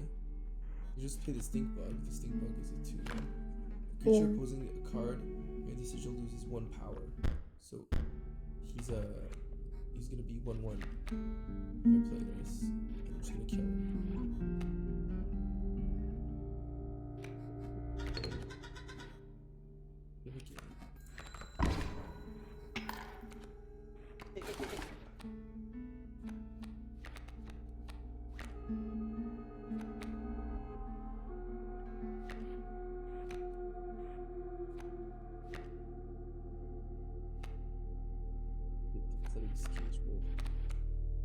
Speaker 1: You just play the stink bug. The stink bug is a 2. Creature opposing a card, your decision loses 1 power. So he's gonna be 1-1 if I play this. I'm just gonna kill him.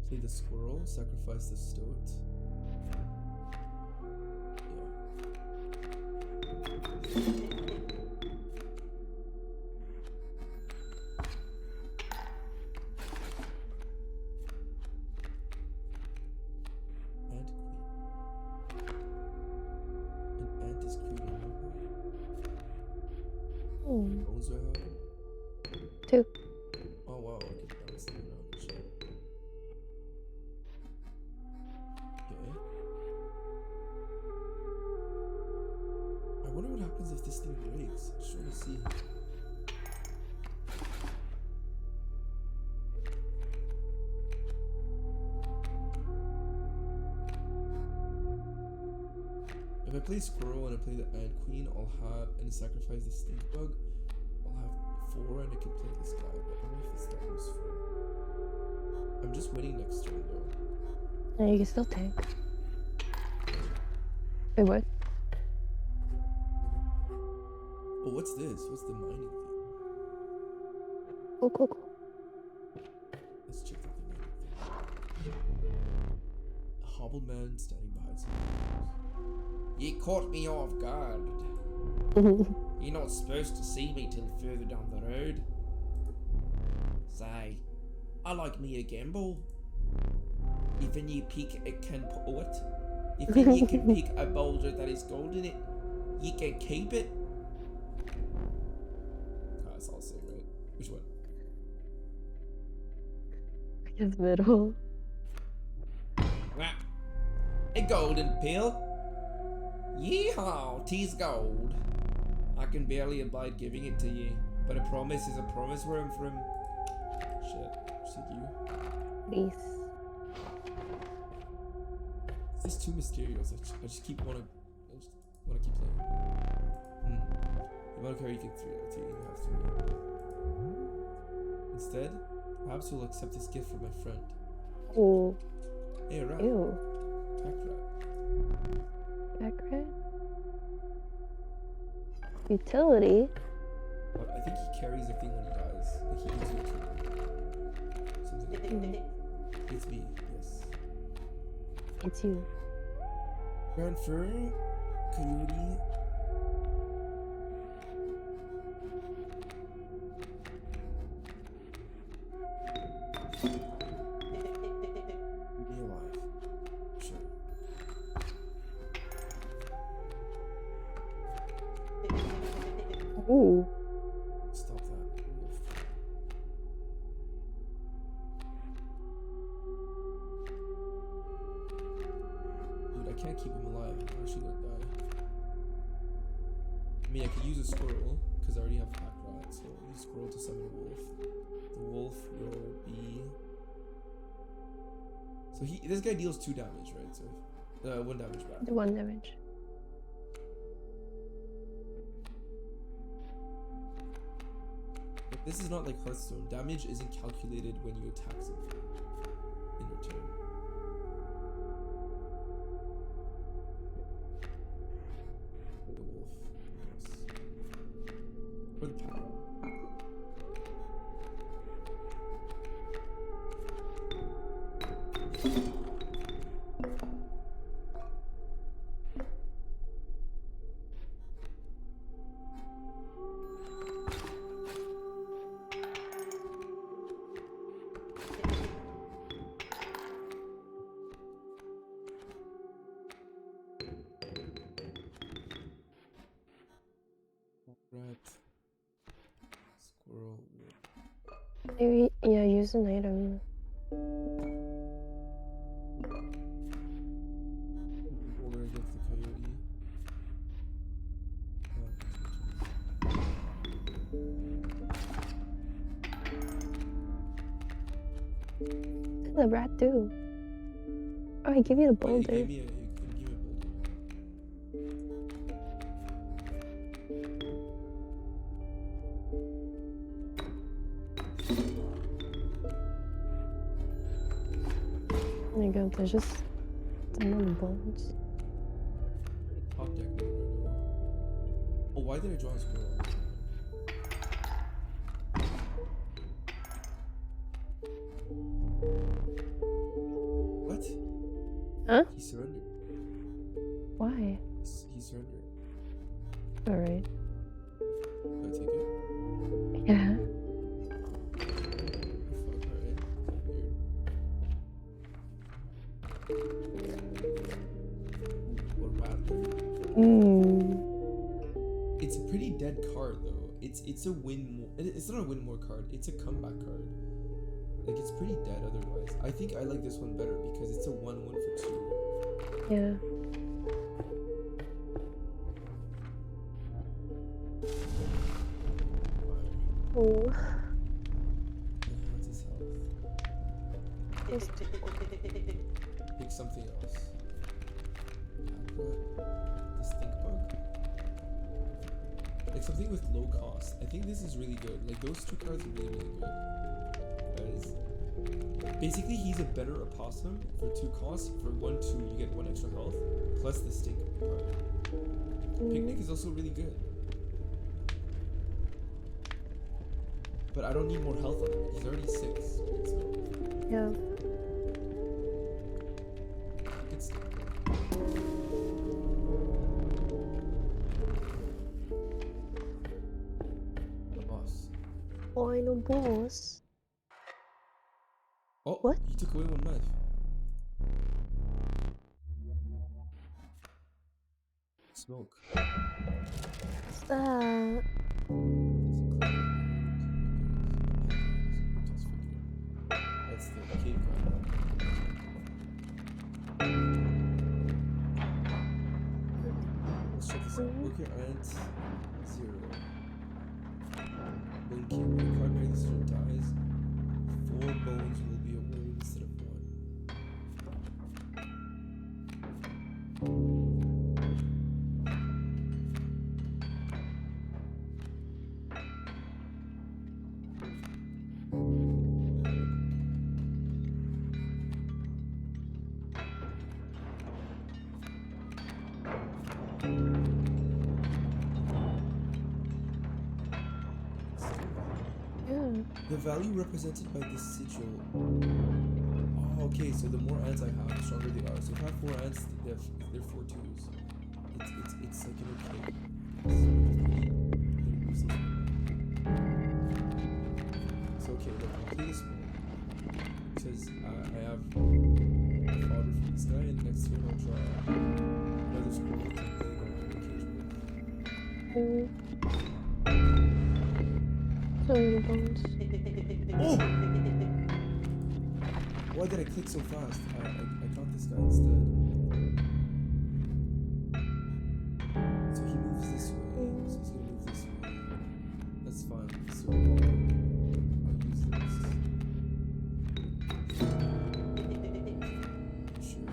Speaker 1: Play the squirrel, sacrifice the stoat. Ant queen. An ant is created. Bones are out.
Speaker 2: 2.
Speaker 1: Oh wow, I can bounce them around. Shit. Okay. I wonder what happens if this thing breaks. I just want to see. If I play squirrel and I play the ant queen, I'll have and sacrifice the stink bug. I'll have 4 and I can play this guy, but I don't know if it's that useful. I'm just waiting next turn though.
Speaker 2: No, you can still tank. Wait, what?
Speaker 1: Oh, what's this? What's the mining thing?
Speaker 2: Cool.
Speaker 1: hobbled man standing behind some bushes. You caught me off guard. You're not supposed to see me till further down the road. Say, I like me a gamble. If you pick a If you can pick a boulder that is gold in it, you can keep it. Oh, that's all the same, right? Which one?
Speaker 2: I guess middle.
Speaker 1: Ah, a golden pill. Yeehaw, 'tis gold. I can barely abide giving it to you, but a promise is a promise where I'm from. Shit, should you?
Speaker 2: Please.
Speaker 1: This is too mysterious. I just keep wanna keep playing. You wanna carry, you can three. You have three. Instead, perhaps you'll accept this gift from my friend.
Speaker 2: Oh.
Speaker 1: Hey, rat.
Speaker 2: Ew.
Speaker 1: Pack rat.
Speaker 2: Background? Utility?
Speaker 1: But I think he carries a thing when he dies. Like he gives you a key. Something like that. It's me, yes.
Speaker 2: It's you.
Speaker 1: Grand Fur, Coyote. Be alive. Sure.
Speaker 2: Ooh.
Speaker 1: Stop that. Wolf. Dude, I can't keep him alive. I'm actually gonna die. I mean, I could use a squirrel, because I already have pack rat, so I'll use squirrel to summon a wolf. The wolf will be... So this guy deals 2 damage, right? So, 1 damage back.
Speaker 2: The 1 damage.
Speaker 1: But this is not like Hearthstone. Damage isn't calculated when you attack something in your turn. The wolf, yes. Or the pack. Rat. Squirrel. Wolf.
Speaker 2: Maybe, yeah, use an item.
Speaker 1: Boulder against the coyote.
Speaker 2: The rat too. Oh, I give you the
Speaker 1: Wait, you
Speaker 2: boulder.
Speaker 1: gave me a boulder.
Speaker 2: There you go. There's just some more bones.
Speaker 1: Top deck mode right now. Oh, why did I draw a squirrel? What?
Speaker 2: Huh?
Speaker 1: He surrendered.
Speaker 2: Why?
Speaker 1: He surrendered.
Speaker 2: Alright.
Speaker 1: Do I take it?
Speaker 2: Yeah.
Speaker 1: Fuck, alright. Weird. What rattler? It's a pretty dead card though. It's a win more. It's not a win more card. It's a comeback card. Like it's pretty dead otherwise. I think I like this one better because it's a 1/1 for 2.
Speaker 2: Yeah. Oh.
Speaker 1: What's his health? Pick something else. The stink bug. Like something with low cost. I think this is really good. Like those 2 cards are really, really good. Because basically he's a better opossum for 2 costs. For 1/2 you get 1 extra health plus the stink card. Picnic is also really good. But I don't need more health on him. He's already 6. Right? So
Speaker 2: Yeah.
Speaker 1: it's
Speaker 2: boss.
Speaker 1: Oh,
Speaker 2: What?
Speaker 1: you took away one knife. Smoke.
Speaker 2: What's that?
Speaker 1: That's the cave guy. Let's check this out. Worker ant 0. Bone key. When a card bearing this turn dies, 4 bones will be awarded instead of 1.
Speaker 2: Yeah.
Speaker 1: The value represented by this sigil. Oh, okay. So the more ants I have, the stronger they are. So if I have 4 ants, they're 4 twos. It's like an okay. So okay, look, I'll play this one because I have fodder for this guy, and next turn I'll draw another squirrel to play the cage with.
Speaker 2: So many bones.
Speaker 1: Oh! Why did I click so fast? I got this guy instead. So he moves this way. So he's gonna move this way. That's fine. So I'll use this. Sure.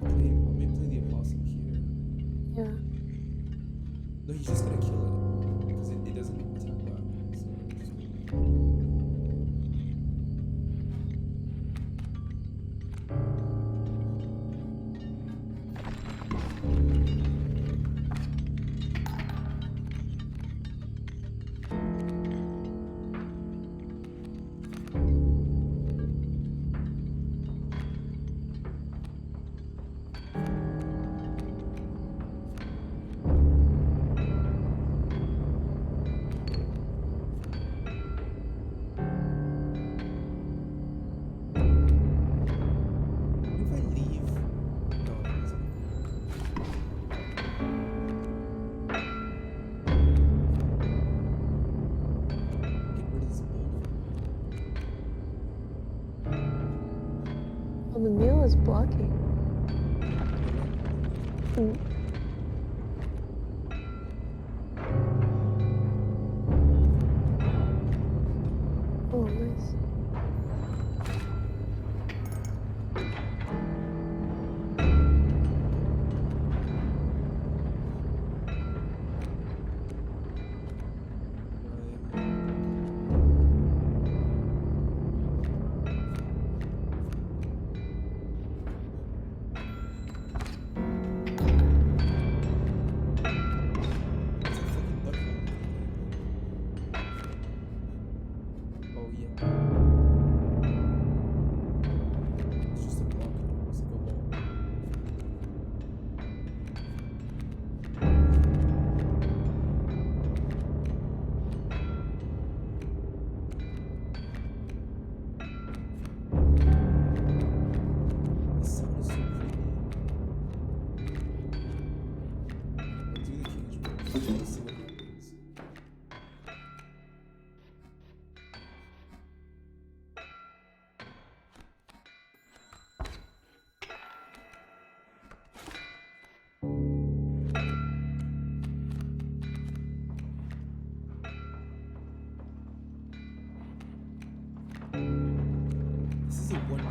Speaker 1: I'll maybe play the apostle here.
Speaker 2: Yeah.
Speaker 1: No, he's just gonna kill it. Because it doesn't attack back. So just if I leave. No, it doesn't. Get rid of this boulder.
Speaker 2: Well, the meal is blocking. Mm. Oh, nice.
Speaker 1: It's a fucking butthole. Oh yeah. It's just a block. It's like a wall. The sound is so creepy. I'll do the cage break. Let's see what happens. This is a 1-2.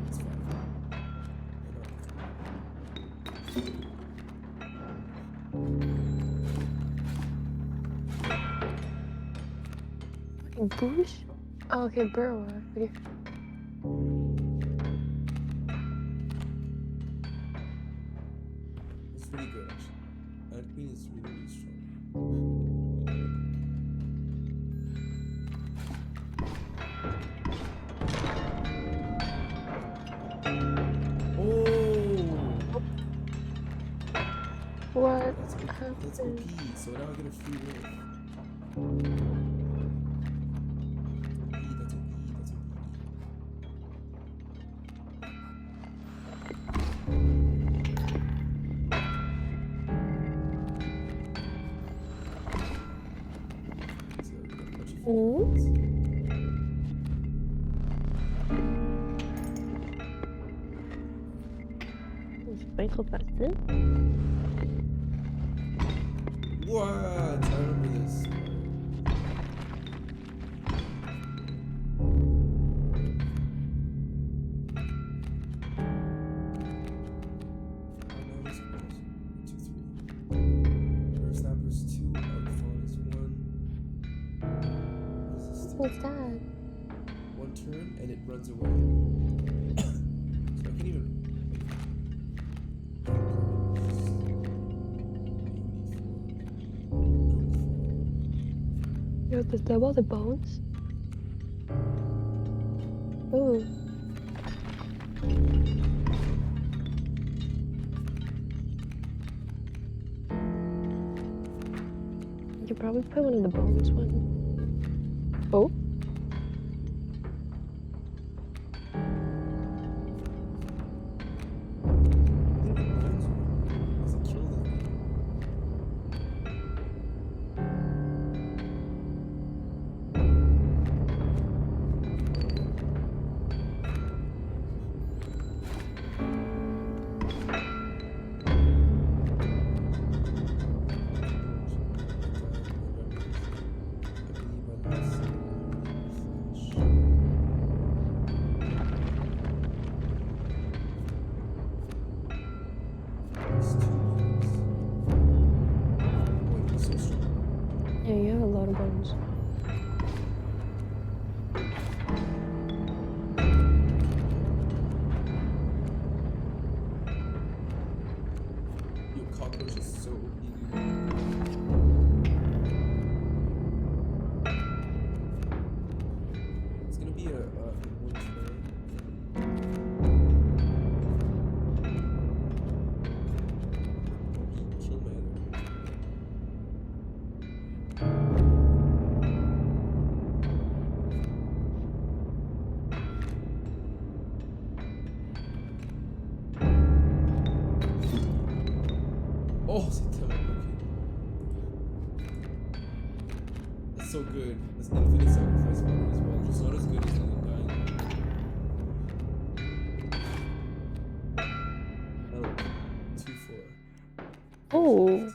Speaker 1: It's fine.
Speaker 2: Fucking bush? Oh, okay, burrow. Okay.
Speaker 1: It's really good actually. And queen is really, really strong. Oh!
Speaker 2: What
Speaker 1: That's
Speaker 2: happened?
Speaker 1: OP. So now I get a free roll.
Speaker 2: Spijgelpasten?
Speaker 1: What? I remember this. Snappers 2, Alphon is 1. What is this?
Speaker 2: What's that?
Speaker 1: One turn and it runs away. So I can even.
Speaker 2: Yo, does that all the bones? Ooh. You could probably put one of the bones one. Oh?
Speaker 1: Does it kill them?
Speaker 2: Yeah, you have a lot of bones.
Speaker 1: Your cockroach is so easy. It's gonna be a one turn. Kill my other. Oh, September. Okay. That's so good. That's infinite sacrifice power as well. Just not as good as the undying. Elk. 2-4.
Speaker 2: Oh.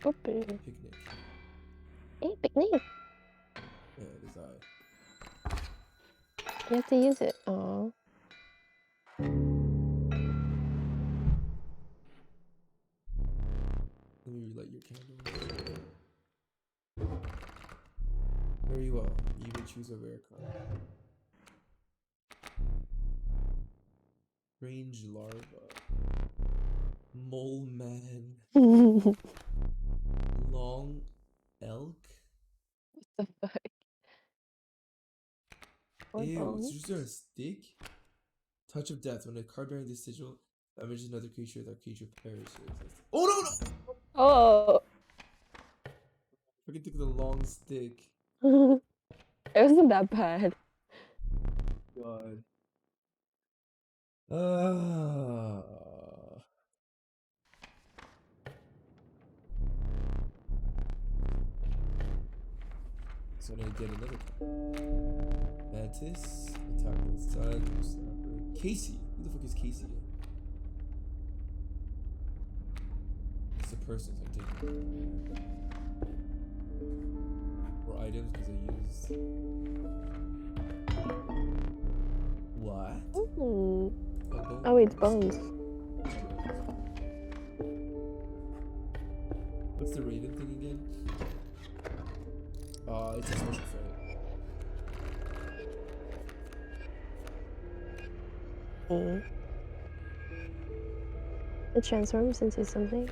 Speaker 2: Okay.
Speaker 1: Picnic.
Speaker 2: Hey, picnic.
Speaker 1: Yeah, it is I.
Speaker 2: You have to use it. Oh.
Speaker 1: Let me relight your candle. Very well. You may choose a rare card. Range larva. Mole man. Long elk.
Speaker 2: The fuck? Or
Speaker 1: Ew,
Speaker 2: bones?
Speaker 1: is there a stick? Touch of death. When a card bearing this sigil damages another creature, that creature perishes. Oh no no!
Speaker 2: Oh.
Speaker 1: I can take the long stick.
Speaker 2: It wasn't that bad.
Speaker 1: God. Ah. So then I get another card. Mantis. Attack both sides. Snapper. Casey. Who the fuck is Casey? It's a person, so I'm taking it. Or items because I used. What?
Speaker 2: Ooh.
Speaker 1: A bone?
Speaker 2: Oh, it's bones.
Speaker 1: What's the rated thing again? It's a special fight.
Speaker 2: Mm. It transforms into something.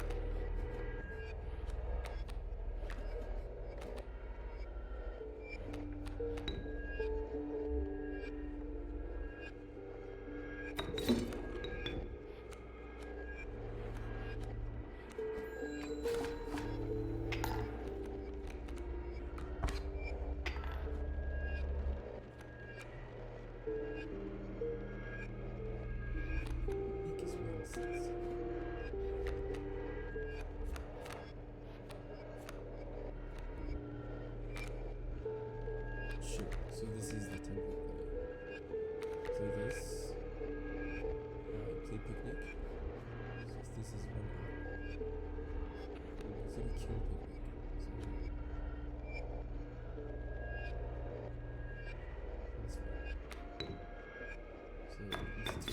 Speaker 1: kill picnic. So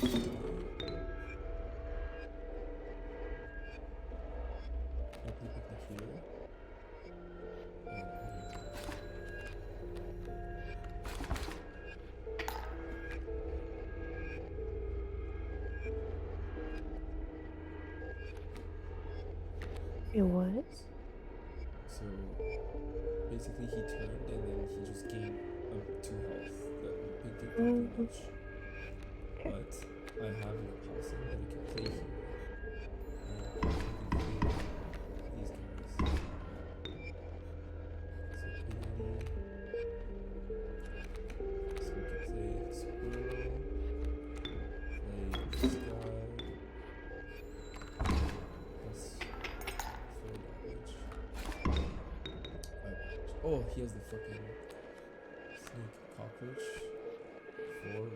Speaker 1: these two die. I'll play picnic here. And
Speaker 2: Wait, what?
Speaker 1: so basically he turned and then he just gained 2 health. The picnic didn't do much. But I have an opossum that I can play here. And I can play these guys. So piggy. So we can play squirrel. Play this guy. Plus 4 damage. 5 damage. Oh, he has the fucking snake cockroach. 4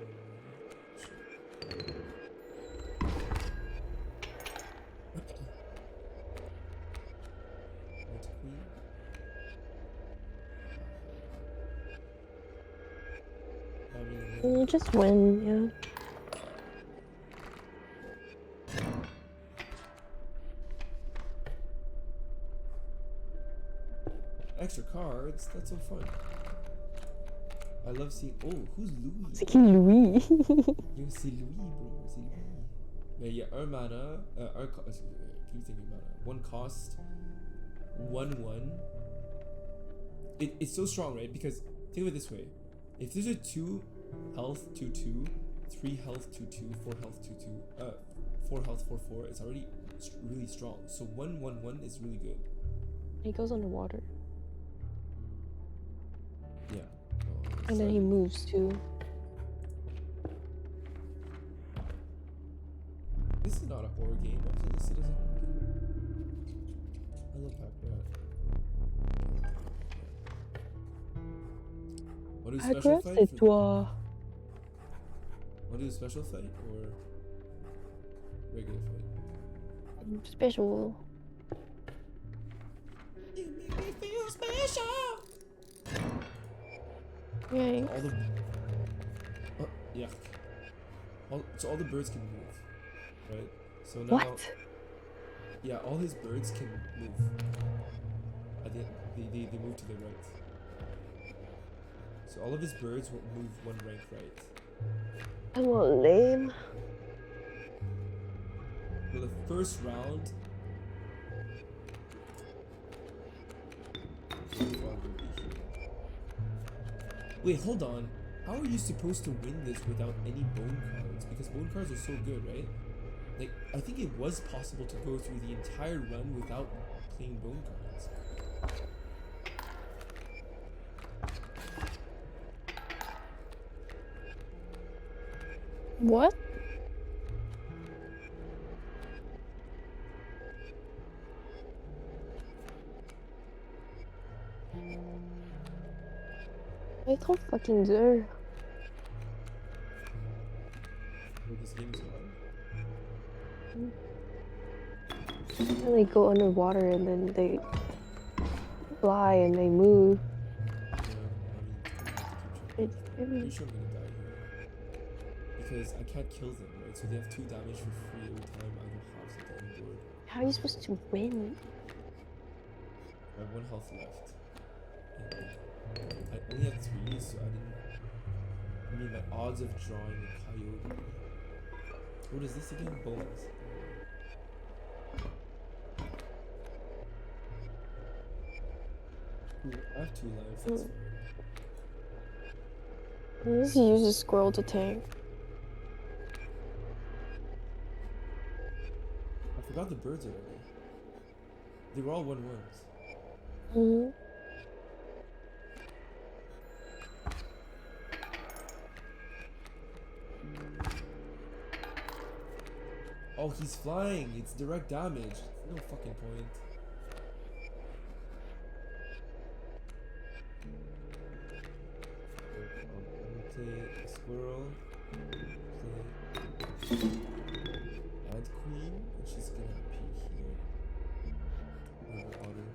Speaker 2: You just win, yeah.
Speaker 1: Extra cards, that's so fun. I love seeing. Oh, who's Louis?
Speaker 2: It's like Louis.
Speaker 1: You see Louis, bro. See Louis. Yeah, our mana. Keep thinking mana. 1 cost. 1/1. It's so strong, right? Because think of it this way: if there's a 2 health 2/2, 3 health 2/2, 4 health 2/2, 4 health 4/4, it's already really strong. So 1/1/1 is really good.
Speaker 2: He goes underwater.
Speaker 1: Yeah.
Speaker 2: And then he moves too.
Speaker 1: This is not a horror game. I've played this as a horror game. I love Pac Rat. Want to do special fight?
Speaker 2: C'est toi.
Speaker 1: Want to do special fight or regular fight?
Speaker 2: Special.
Speaker 1: You make me feel special.
Speaker 2: Yay.
Speaker 1: All the yeah. So all the birds can move, right? So now
Speaker 2: What?
Speaker 1: yeah, all his birds can move. They move to the right. So all of his birds will move 1 rank right.
Speaker 2: I'm all lame.
Speaker 1: For the first round, wait, hold on. How are you supposed to win this without any bone cards? Because bone cards are so good, right? Like, I think it was possible to go through the entire run without playing bone cards.
Speaker 2: What? I don't fucking do.
Speaker 1: Well, this game is hard.
Speaker 2: And they go underwater and then they fly and they move.
Speaker 1: Yeah, I mean,
Speaker 2: It's
Speaker 1: I'm
Speaker 2: really...
Speaker 1: pretty sure I'm gonna die here. Because I can't kill them, right? So they have 2 damage for free every time I go half at the end board.
Speaker 2: How are you supposed to win?
Speaker 1: I have 1 health left. And I only had 3, so I didn't. I mean, my odds of drawing a coyote. What is this again? Bones. Ooh, I have 2 lives. That's fine.
Speaker 2: Unless you use a squirrel to tank.
Speaker 1: I forgot the birds already. They were all 1/1s.
Speaker 2: Mm-hmm.
Speaker 1: Oh, he's flying. It's direct damage. No fucking point. Play a squirrel. Play Ant Queen. And she's gonna appear here. River Otter.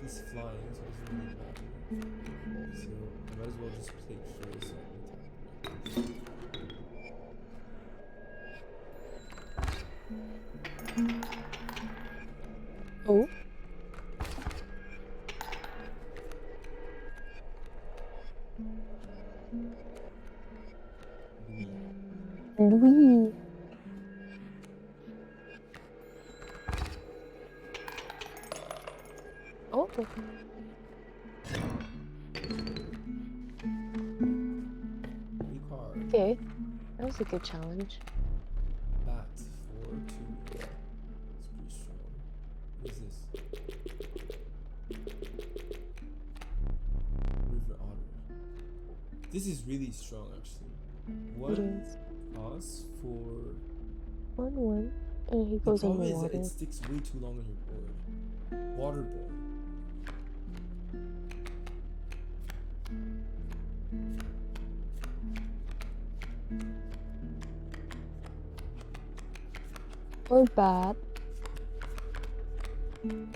Speaker 1: He's flying, so it doesn't really matter. So I might as well just play here so I can attack.
Speaker 2: Oh. Louis. Oh.
Speaker 1: New card.
Speaker 2: Okay. That was a good challenge.
Speaker 1: Bat 4/2. It's pretty strong. What is this? River Otter. This is really strong actually.
Speaker 2: It
Speaker 1: One
Speaker 2: is.
Speaker 1: cost for.
Speaker 2: 1/1. And he
Speaker 1: The
Speaker 2: goes
Speaker 1: problem is
Speaker 2: underwater.
Speaker 1: that it sticks way too long on your board. Water boy.
Speaker 2: Or bad.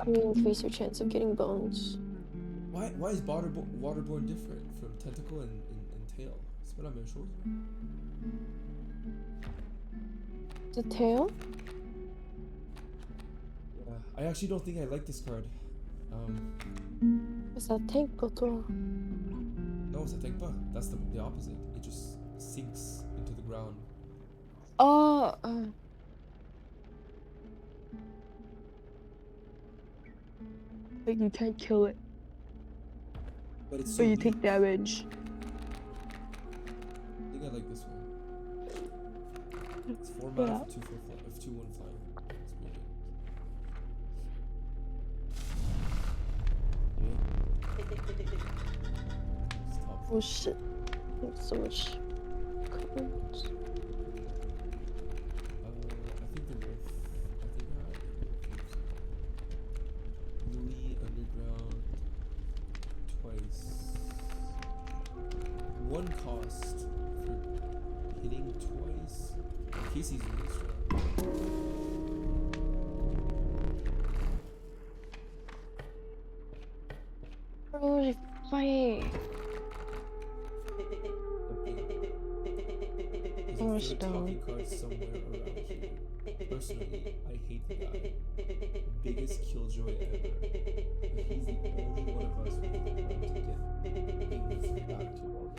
Speaker 2: You increase your chance of getting bones.
Speaker 1: Why is waterborne different from tentacle and tail? C'est pas la même chose.
Speaker 2: The tail?
Speaker 1: Yeah, I actually don't think I like this card.
Speaker 2: Is that tank pour toi?
Speaker 1: No, ça tank pas. That's the opposite. It just sinks into the ground.
Speaker 2: Oh, but you can't kill it.
Speaker 1: But it's so
Speaker 2: But you
Speaker 1: weak.
Speaker 2: take damage.
Speaker 1: I think I like this one. It's 4 mana
Speaker 2: Yeah.
Speaker 1: for 2/1 flying. It's pretty good. Yeah. Stop.
Speaker 2: Oh shit. There's so much cards.
Speaker 1: I think they're both. I think I have Louis Underground twice. One cost for hitting twice. In case he's really strong.
Speaker 2: Bro, j'ai faim.
Speaker 1: There's
Speaker 2: Oh,
Speaker 1: a
Speaker 2: she
Speaker 1: 13
Speaker 2: don't.
Speaker 1: card somewhere around here. Personally, I hate the guy. Biggest killjoy ever. But he's the only one of us who can get things back to normal.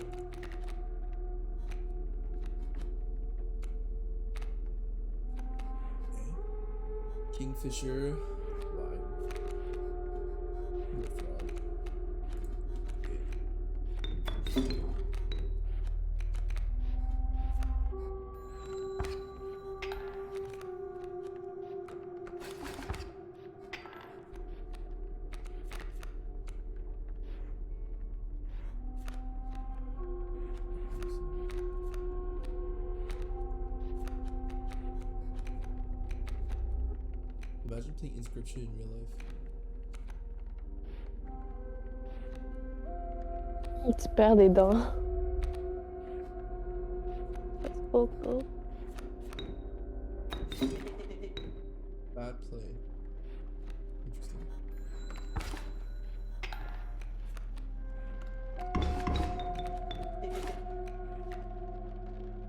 Speaker 1: Kingfisher, line. Bullfrog. Imagine playing Inscryption in real life.
Speaker 2: Tu perds des dents. That's beaucoup.
Speaker 1: Bad play. Interesting.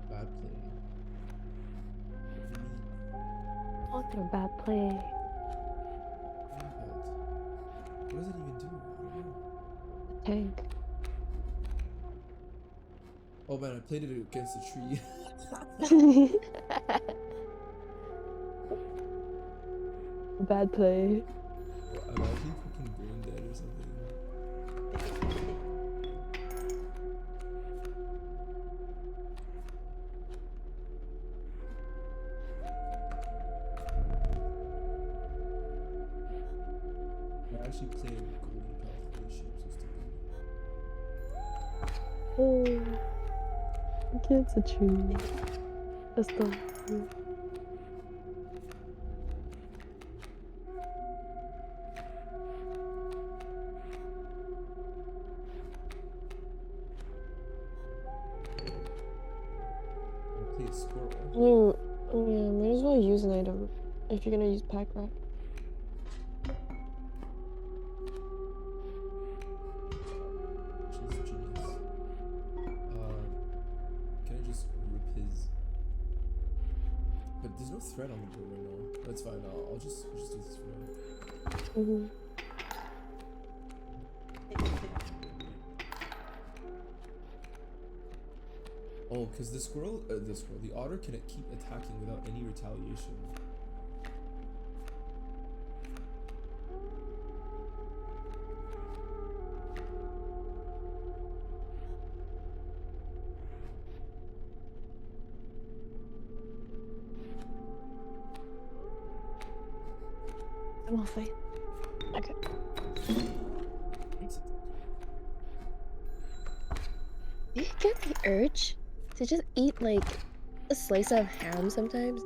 Speaker 1: Bad play.
Speaker 2: What a bad play.
Speaker 1: What does it even do? I don't know.
Speaker 2: Tank.
Speaker 1: Oh man, I played it against a tree.
Speaker 2: Bad play.
Speaker 1: Well, I'm actually fucking brain dead or something. I actually played Golden Path ship, so stupid.
Speaker 2: Oh. Against a tree. That's the.
Speaker 1: I played Squirrel.
Speaker 2: Yeah, might as well use an item if you're gonna use pack rat.
Speaker 1: no threat on the board right now. That's fine. I'll just do this for now.
Speaker 2: Mm-hmm.
Speaker 1: Oh, because the otter can keep attacking without any retaliation.
Speaker 2: I'm all fine. Okay. Do you get the urge to just eat like a slice of ham sometimes?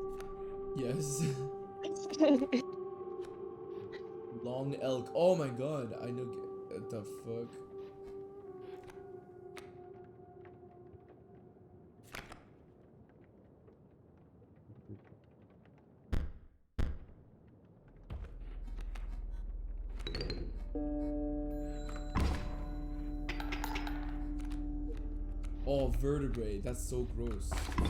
Speaker 1: Yes. Long elk. Oh my god. I know. What the fuck? Oh, vertebrae. That's so gross. Fuck.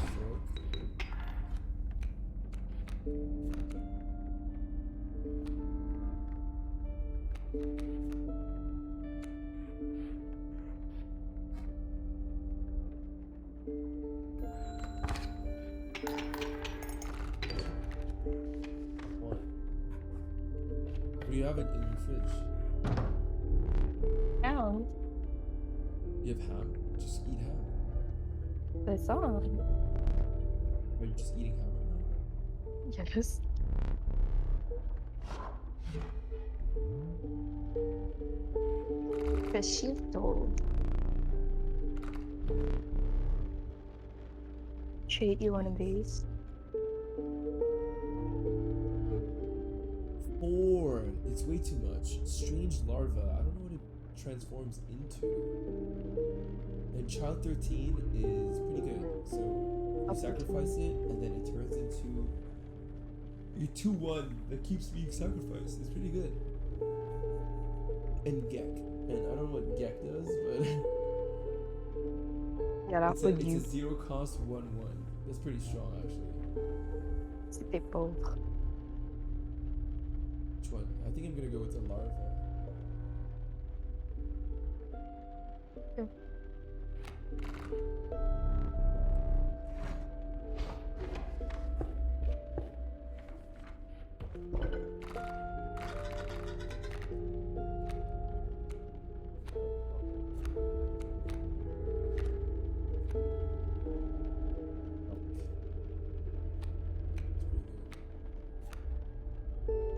Speaker 1: What? What do you have it in your fridge?
Speaker 2: Down.
Speaker 1: You have ham? Just eat ham.
Speaker 2: The song.
Speaker 1: Are you just eating ham right now?
Speaker 2: Yes. Cachito. Treat you on a base.
Speaker 1: 4. It's way too much. Strange larva. I don't know what it transforms into. And child 13 is pretty good. So you sacrifice it, and then it turns into a 2/1 that keeps being sacrificed. It's pretty good. And Gek. And I don't know what Gek does, but
Speaker 2: Yeah, that would
Speaker 1: it's
Speaker 2: you.
Speaker 1: a 0 cost 1/1. That's pretty strong actually.
Speaker 2: People.
Speaker 1: Which one? I think I'm gonna go with the larva.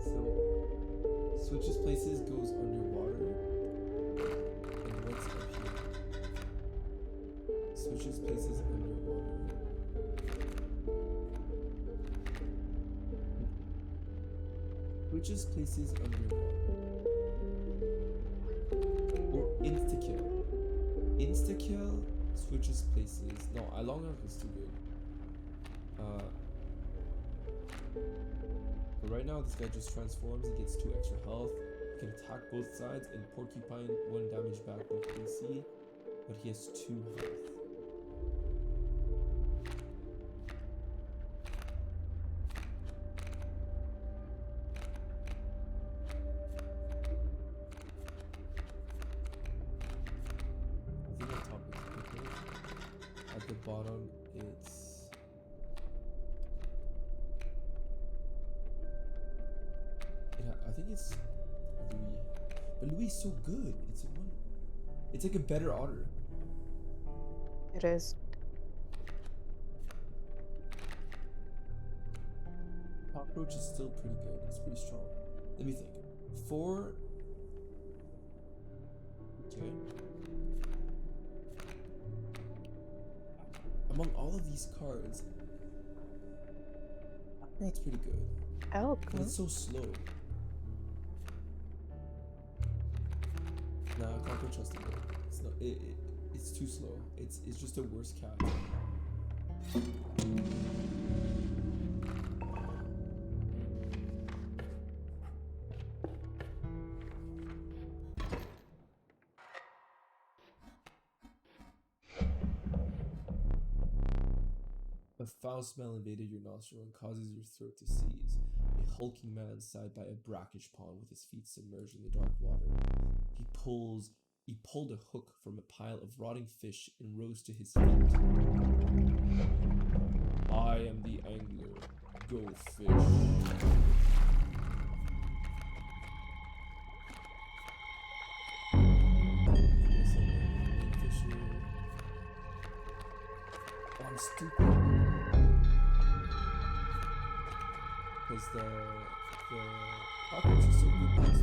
Speaker 1: So, switches places, goes underwater. And what's up here? Switches places underwater. Switches places underwater. Or insta-kill. Insta-kill switches places. No, long arc is too good. But right now, this guy just transforms, he gets 2 extra health, he can attack both sides, and Porcupine 1 damage back with AC, but he has 2 health. I think on top it's okay. At the bottom, it's... I think it's Louis. But Louis is so good. It's like a better otter.
Speaker 2: It is.
Speaker 1: Cockroach is still pretty good. It's pretty strong. Let me think. 4. Okay. Among all of these cards, that's pretty good.
Speaker 2: Elk.
Speaker 1: But it's so slow. Nah, cockroach has to go. It's not. It's too slow. It's just a worse cat. A foul smell invaded your nostril and causes your throat to seize. A hulking man sat by a brackish pond with his feet submerged in the dark water. He pulled a hook from a pile of rotting fish and rose to his feet. I am the angler. Go fish. Yes, I'm a main fisher. Oh, I'm stupid. Because the cockroach is so good at this.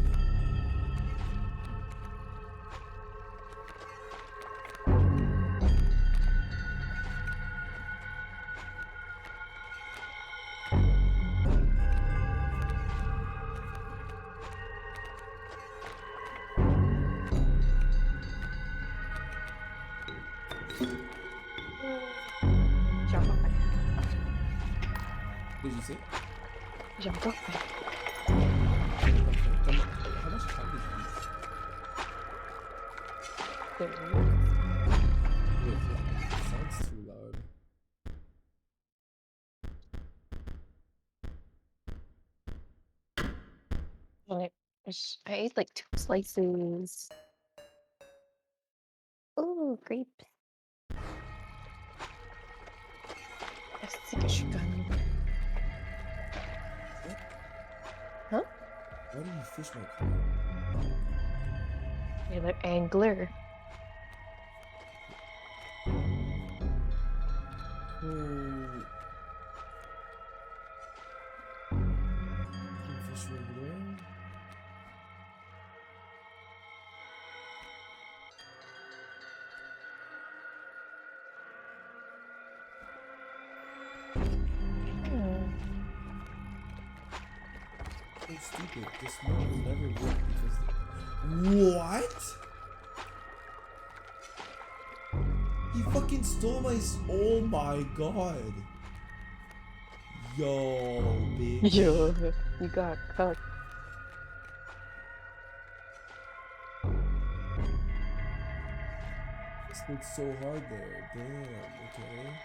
Speaker 2: J'adore.
Speaker 1: Did you say?
Speaker 2: J'adore.
Speaker 1: How much time did you use? Wait, it sounds too loud.
Speaker 2: Like, I ate like 2 slices. Oh, grapes. Estickeshkan. Huh?
Speaker 1: Why did you fish my car?
Speaker 2: You're the angler.
Speaker 1: Oh. Kingfish over there. So stupid. This smoke will never work because. What? He fucking stole my. Oh my god. Yo, bitch.
Speaker 2: Yo, you got cut.
Speaker 1: This looks so hard there. Damn, okay.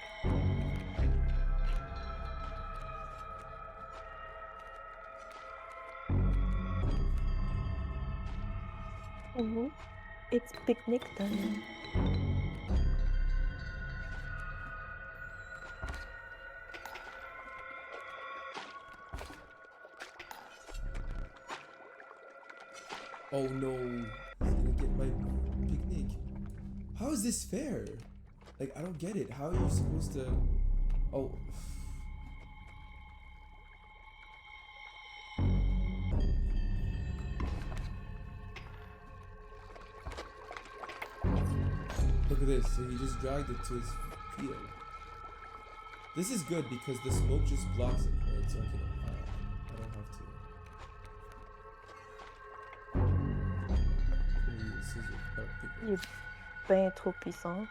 Speaker 2: It's picnic time.
Speaker 1: Oh no, he's gonna get my picnic. How is this fair? Like, I don't get it. How are you supposed to... Oh. Look at this. So he just dragged it to his field. This is good because the smoke just blocks it, right? So I can... I don't have to...
Speaker 2: Il est bien trop puissant.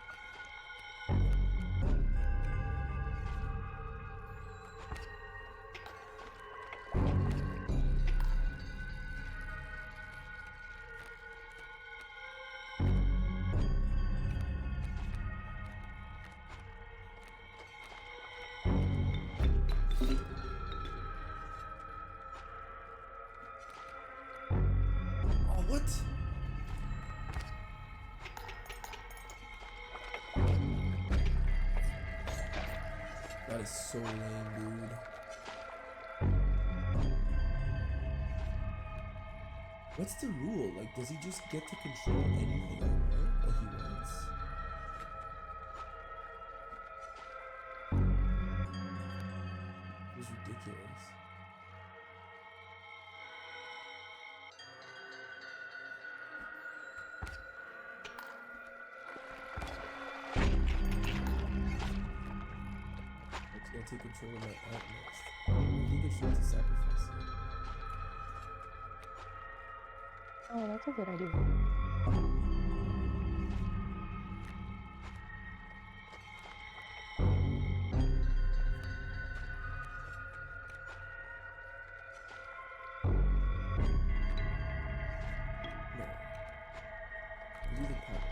Speaker 1: Oh, what? That is so lame, dude. What's the rule? Like, does he just get to control anything I want that he wants? It was ridiculous. I'll take control of my ant next. I think I should have to sacrifice it.
Speaker 2: Oh, that's a good idea.
Speaker 1: No. Leave the pot.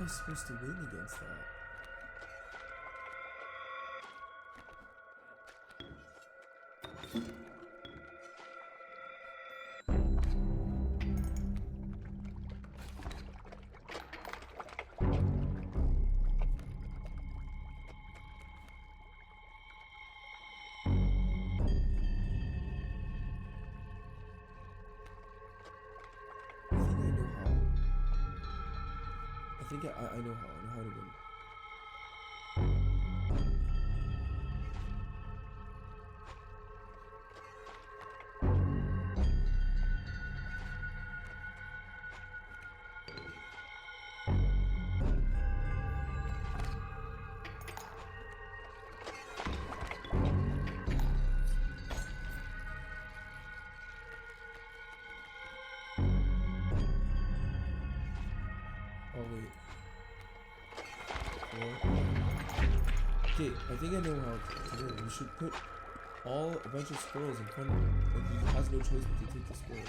Speaker 1: I supposed to win against that? I know how. I know how to win. Oh wait. Okay, I think I know how to win. We should put a bunch of squirrels in front of him, and he has no choice but to take the squirrels.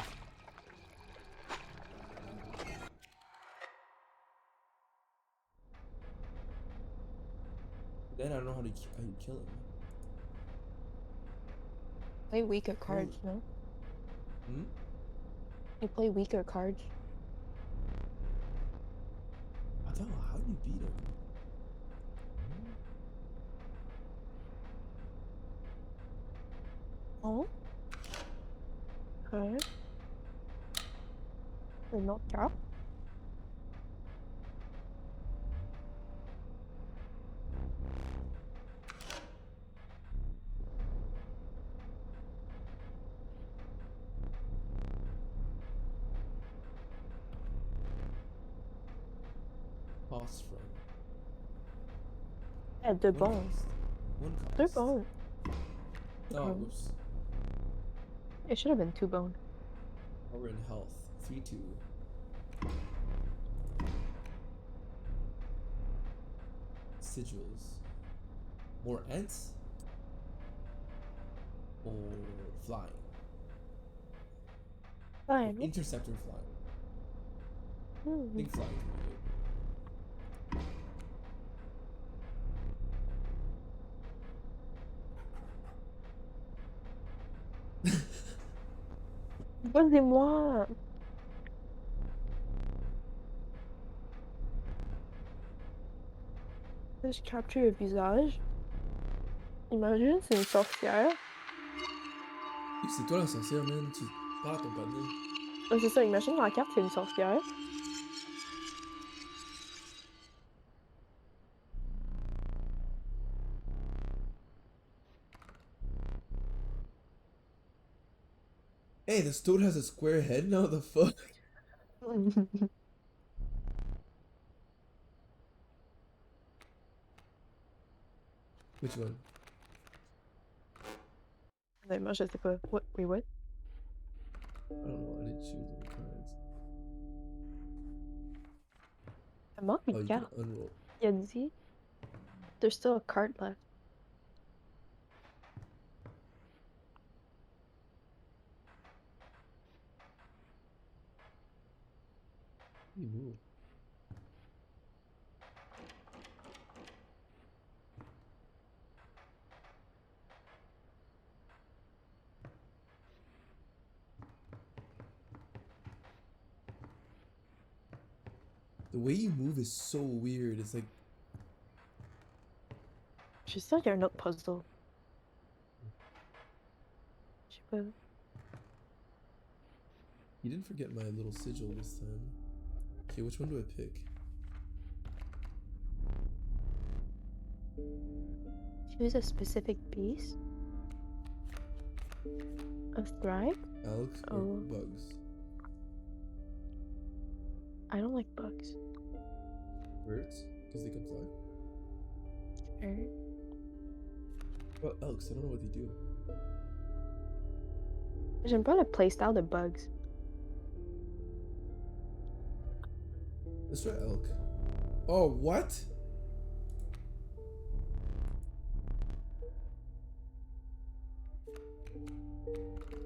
Speaker 1: Then I don't know how you kill him.
Speaker 2: Play weaker cards, no?
Speaker 1: Hmm?
Speaker 2: You play weaker cards.
Speaker 1: I thought, how do you beat him?
Speaker 2: Oh? Okay. They're not up.
Speaker 1: Cost from.
Speaker 2: Yeah, they're
Speaker 1: One
Speaker 2: bone.
Speaker 1: cost. One cost.
Speaker 2: They're bone.
Speaker 1: Oh, whoops.
Speaker 2: It should have been 2 bone.
Speaker 1: Oh, we're in health. 3-2. Sigils. More ants? Or flying?
Speaker 2: Fine.
Speaker 1: Interceptor flying. I think flying can be
Speaker 2: Regardez-moi. Je capture le visage. Imagine, c'est une sorcière.
Speaker 1: C'est toi la sorcière, man. Tu parles à ton panier.
Speaker 2: C'est ça, imagine la carte, c'est une sorcière.
Speaker 1: Hey, the toad has a square head now? The fuck? Which one?
Speaker 2: Mais moi, je sais pas. What? Wait, what?
Speaker 1: I don't know. I didn't choose any cards.
Speaker 2: Il manque
Speaker 1: Oh,
Speaker 2: une
Speaker 1: you can
Speaker 2: carte.
Speaker 1: unroll.
Speaker 2: Il a dit, there's still a card left.
Speaker 1: You move. The way you move is so weird. It's like
Speaker 2: Je suis sûre qu'il y a un autre puzzle. Je sais pas.
Speaker 1: you didn't forget my little sigil this time. Okay, which one do I pick?
Speaker 2: Choose a specific piece. A thrive?
Speaker 1: Elk or
Speaker 2: Oh.
Speaker 1: bugs?
Speaker 2: I don't like bugs.
Speaker 1: Birds? Because they can fly.
Speaker 2: Sure.
Speaker 1: Well, elks, I don't know what they do.
Speaker 2: J'aime pas le playstyle de bugs.
Speaker 1: Let's try elk. Oh, what?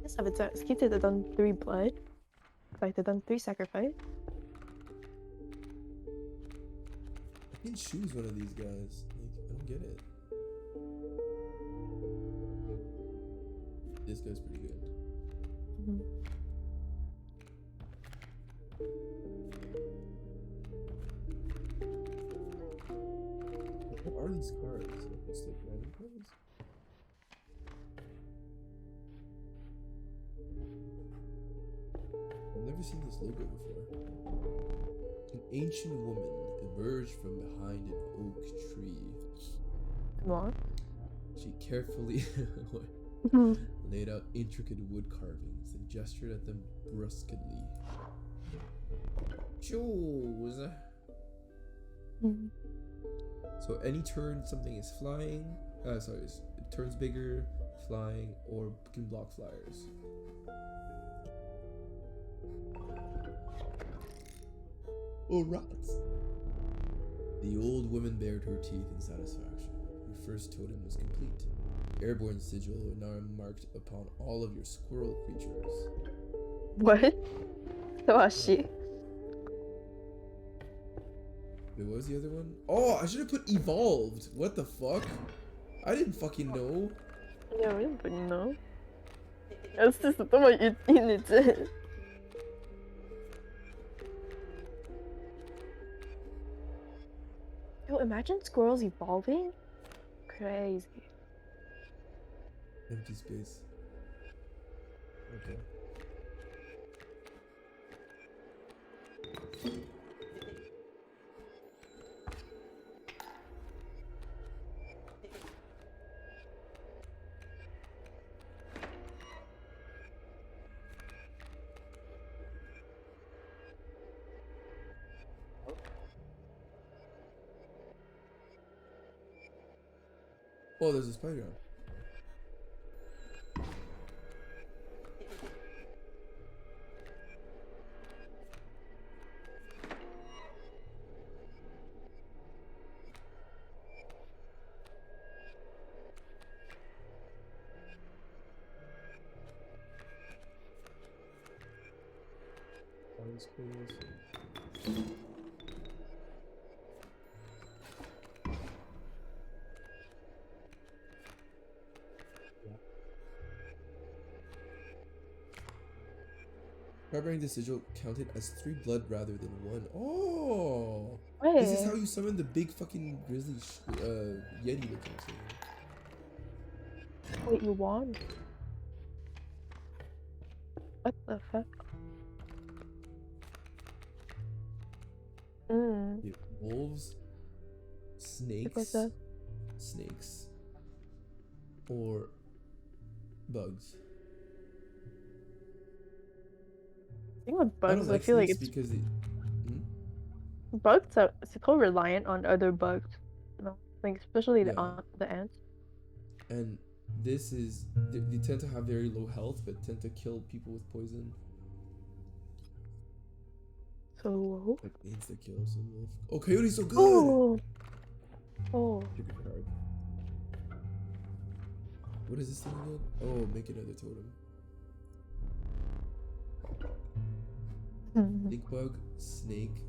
Speaker 2: Ça veut dire, est-ce qu'il te donne 3 blood? Enfin, il te donne 3 sacrifice?
Speaker 1: You can choose one of these guys. Like, I don't get it. This guy's pretty good.
Speaker 2: Mhm.
Speaker 1: What are these cards? Just like random cards? I've never seen this logo before. An ancient woman emerged from behind an oak tree.
Speaker 2: What?
Speaker 1: She carefully laid out intricate wood carvings and gestured at them brusquely. Choose.
Speaker 2: Mhm.
Speaker 1: So any turn something is flying, it turns bigger, flying, or can block flyers. Oh, rats. The old woman bared her teeth in satisfaction. Her first totem was complete. Airborne sigil are now marked upon all of your squirrel creatures.
Speaker 2: What? Washi.
Speaker 1: Wait, what was the other one? Oh, I should have put evolved. What the fuck? I didn't fucking know.
Speaker 2: Yeah, we didn't know. That's just what you did. Yo, imagine squirrels evolving? Crazy.
Speaker 1: Empty space. Okay. Oh, there's a spider. Harboring the sigil counted as 3 blood rather than 1. Oh! This is how you summon the big fucking grizzly yeti looking thing.
Speaker 2: Wait, you won? What the fuck?
Speaker 1: Yeah, wolves, snakes,
Speaker 2: that?
Speaker 1: or bugs.
Speaker 2: I think with
Speaker 1: I don't
Speaker 2: bugs, I
Speaker 1: like
Speaker 2: feel like
Speaker 1: snakes
Speaker 2: it's
Speaker 1: because they.
Speaker 2: bugs are so reliant on other bugs. You know, like especially
Speaker 1: Yeah.
Speaker 2: the ants.
Speaker 1: And this is they tend to have very low health, but tend to kill people with poison.
Speaker 2: So.
Speaker 1: Like insta kill. So wolf. Oh, coyote's so good.
Speaker 2: Oh.
Speaker 1: Pick a card. What is this thing again? Oh, make another totem. Stink bug, snake.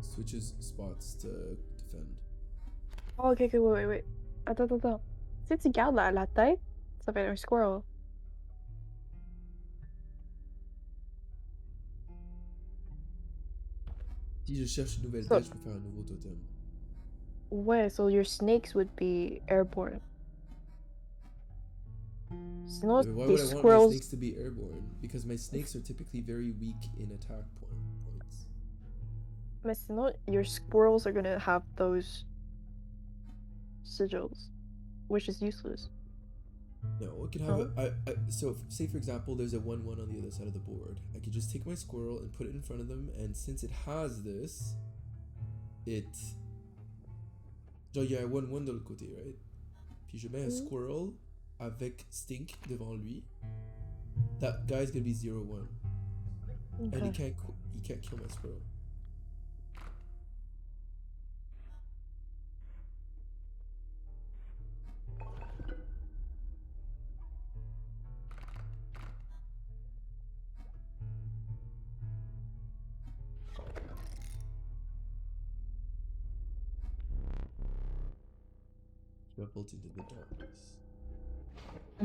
Speaker 1: Switches spots to defend.
Speaker 2: Oh, ok, wait. Attends. Si tu gardes la tête, ça fait un squirrel.
Speaker 1: Si je cherche une nouvelle tête, je peux faire un nouveau totem.
Speaker 2: Ouais, so your snakes would be airborne. Sinon,
Speaker 1: Why
Speaker 2: tes
Speaker 1: would I want my
Speaker 2: squirrels.
Speaker 1: snakes to be airborne? Because my snakes are typically very weak in attack points.
Speaker 2: Mais sinon, your squirrels are gonna have those sigils, which is useless.
Speaker 1: No, it can have so say for example there's a 1/1 on the other side of the board. I could just take my squirrel and put it in front of them, and since it has this, genre il y a un 1/1 de l'autre côté, right? Puis je mets un squirrel avec stink devant lui. That guy's gonna be 0/1.
Speaker 2: Okay.
Speaker 1: And he can't kill my squirrel. Revolt into the darkness.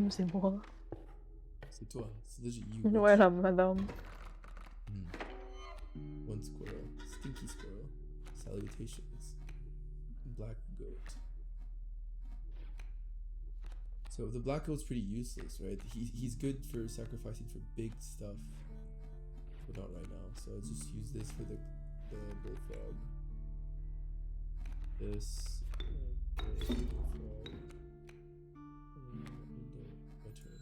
Speaker 2: C'est moi.
Speaker 1: C'est toi. C'est legit you.
Speaker 2: Voilà, madame.
Speaker 1: One squirrel. Stinky squirrel. Salutations. Black goat. So the black goat's pretty useless, right? He's good for sacrificing for big stuff. But not right now. So let's just use this for the bullfrog. This. Bullfrog. And my turn.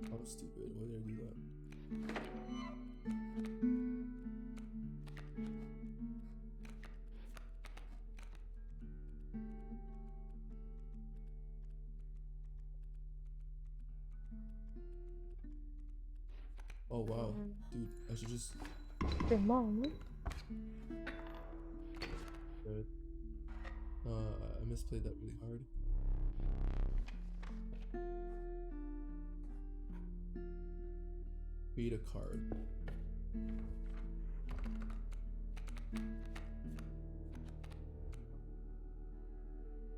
Speaker 1: That was stupid. Why did I do that? Oh wow, dude, I should just.
Speaker 2: C'est mort, non?
Speaker 1: Good. I misplayed that really hard. Create a card.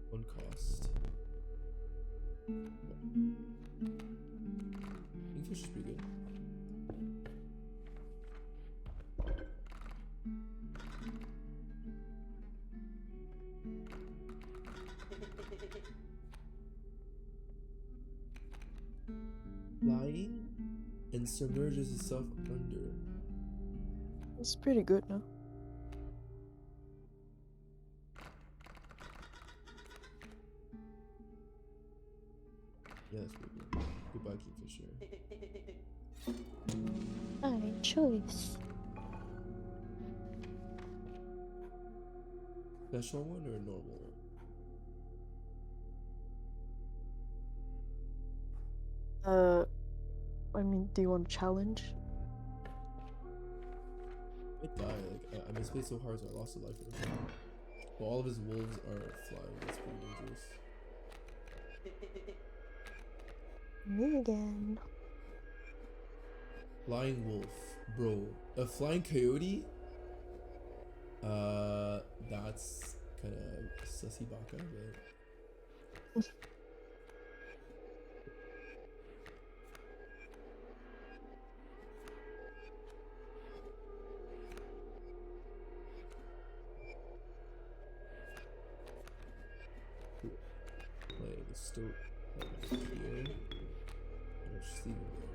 Speaker 1: One cost. Kingfish is pretty good. Flying and submerges itself under.
Speaker 2: It's pretty good, no?
Speaker 1: Yeah, that's pretty good. Goodbye, Kingfisher.
Speaker 2: Fine choice.
Speaker 1: Special one or normal one?
Speaker 2: I mean, do you want a challenge?
Speaker 1: I die. Like I misplayed so hard, so I lost a life. Well, all of his wolves are flying. That's pretty dangerous.
Speaker 2: Me again.
Speaker 1: Flying wolf, bro. A flying coyote? That's kind of sussy baka, but. Playing a stoat here. And I'll just leave it there.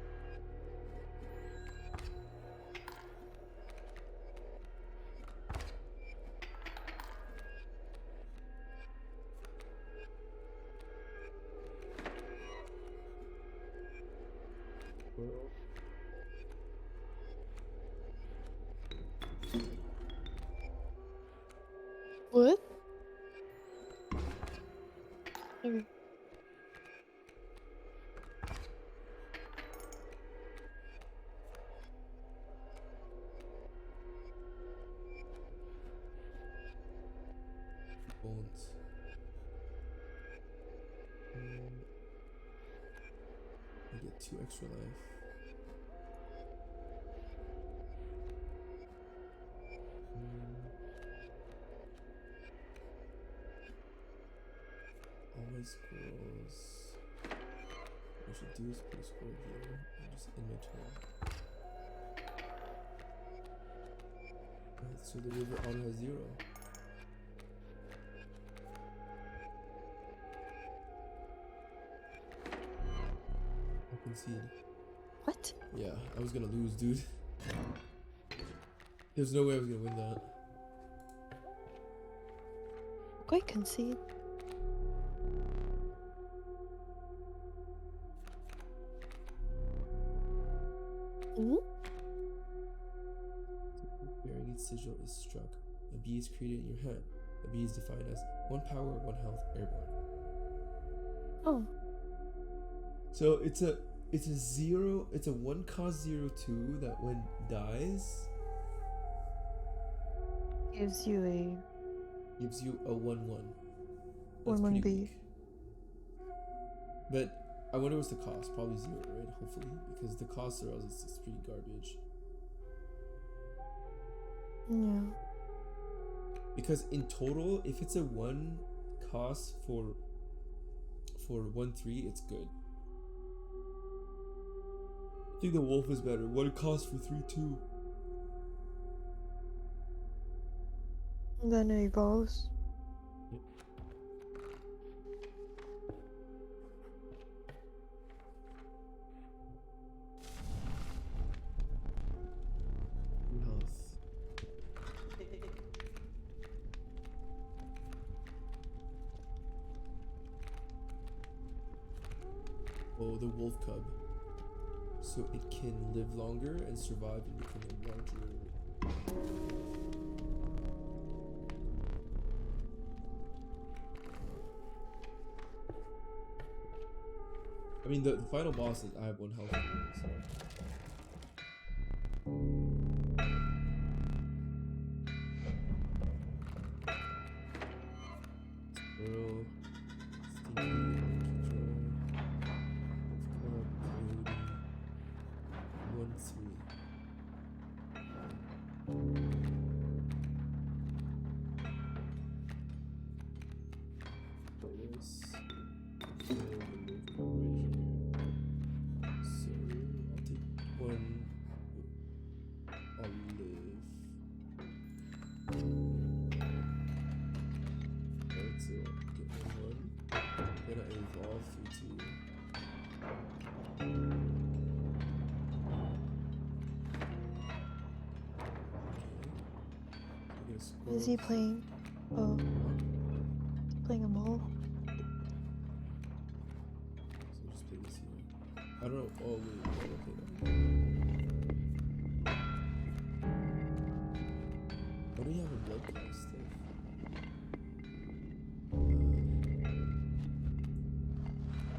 Speaker 1: Squirrel.
Speaker 2: What? Okay.
Speaker 1: Bones. I get 2 extra life. All my squirrels. What I should do is put a squirrel here and just end my turn. Right, so the river auto has 0. I concede.
Speaker 2: What?
Speaker 1: Yeah, I was gonna lose, dude. There's no way I was gonna win that.
Speaker 2: Go ahead, concede. Hmm?
Speaker 1: Bearing its sigil is struck. A bee is created in your hand. A bee is defined as 1 power, 1 health, airborne.
Speaker 2: Oh,
Speaker 1: So it's a 1 cost 0/2 that when dies
Speaker 2: gives you a
Speaker 1: gives you a 1/1. That's
Speaker 2: 1/1
Speaker 1: pretty
Speaker 2: B.
Speaker 1: weak. But I wonder what's the cost? Probably 0, right? Hopefully, because the cost or else it's pretty garbage.
Speaker 2: Yeah.
Speaker 1: Because in total, if it's a 1 cost for 1/3, it's good. I think the wolf is better. 1 cost for 3/2.
Speaker 2: And then it evolves.
Speaker 1: Yep. Health. Oh, the wolf cub. So it can live longer and survive and become a larger. I mean, the final boss is I have 1 health. So. Squirrel, Stinky, Control, Coyote, 1/3. This. So I'll take 1. I'll live. Right, so get 1/1. Then I evolve 3/2.
Speaker 2: What is he playing? Oh, he's playing a mole.
Speaker 1: So just play this here. I don't know. Oh wait, I don't play that. Why do you have a blood class stuff?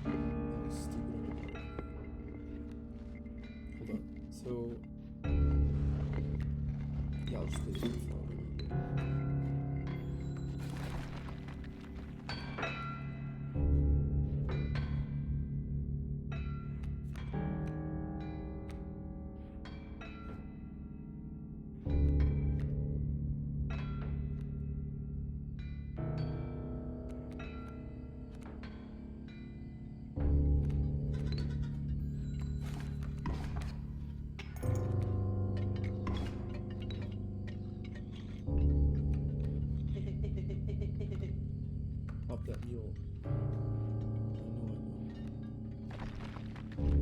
Speaker 1: How stupid am I? Hold on. So yeah, I'll just play this for now. Pop that mule. I know.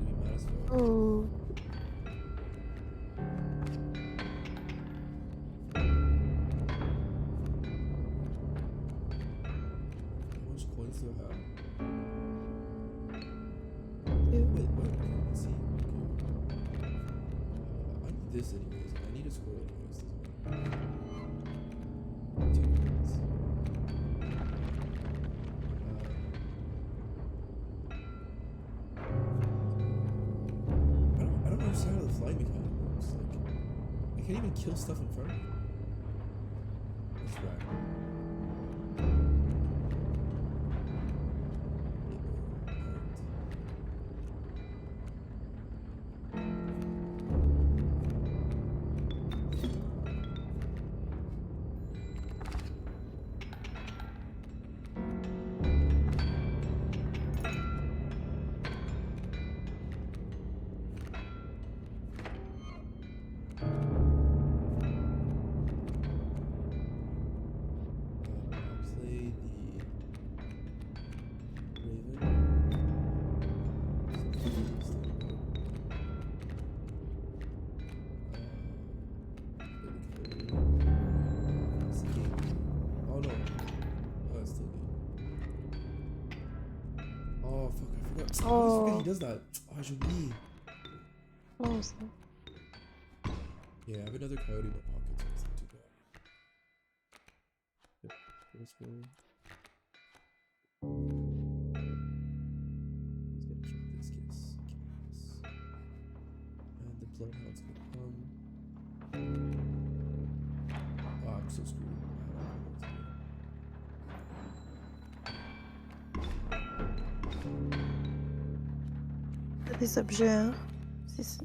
Speaker 1: Maybe might as well.
Speaker 2: Oh,
Speaker 1: How much coins do I have?
Speaker 2: two.
Speaker 1: Wait, what? Let's see. Okay. I need this anyways. I need a squirrel anyways. Doesn't matter. 2 coins. I don't understand how the flying mechanic works. Like, I can't even kill stuff in front of me. That's rad. Oh fuck, I forgot. I always
Speaker 2: Oh.
Speaker 1: forget he does that. Oh, I should be.
Speaker 2: What was that?
Speaker 1: Yeah, I have another coyote in my pocket, so it's not too bad. Yep, first one. He's gonna kill this kiss. And the bloodhound's gonna come. Oh, I'm so screwed.
Speaker 2: Des objets, hein. C'est ça.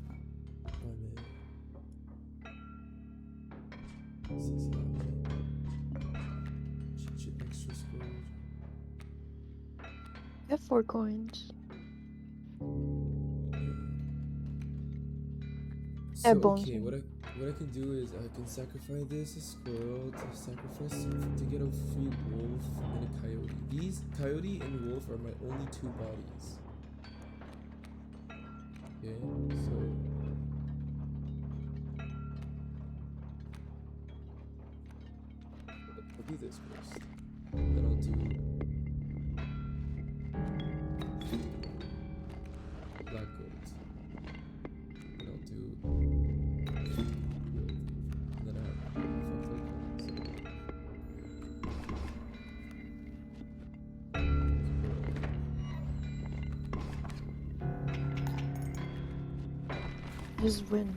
Speaker 1: Ouais, mais... C'est ça, ouais. J'ai extra score.
Speaker 2: I have 4 coins.
Speaker 1: So,
Speaker 2: bones.
Speaker 1: okay, what I can do is I can sacrifice this a squirrel to sacrifice to get a free wolf and a coyote. These coyote and wolf are my only 2 bodies. Okay, so I'll do this first. Then I'll do black gold. And I'll do and then I have
Speaker 2: Just win.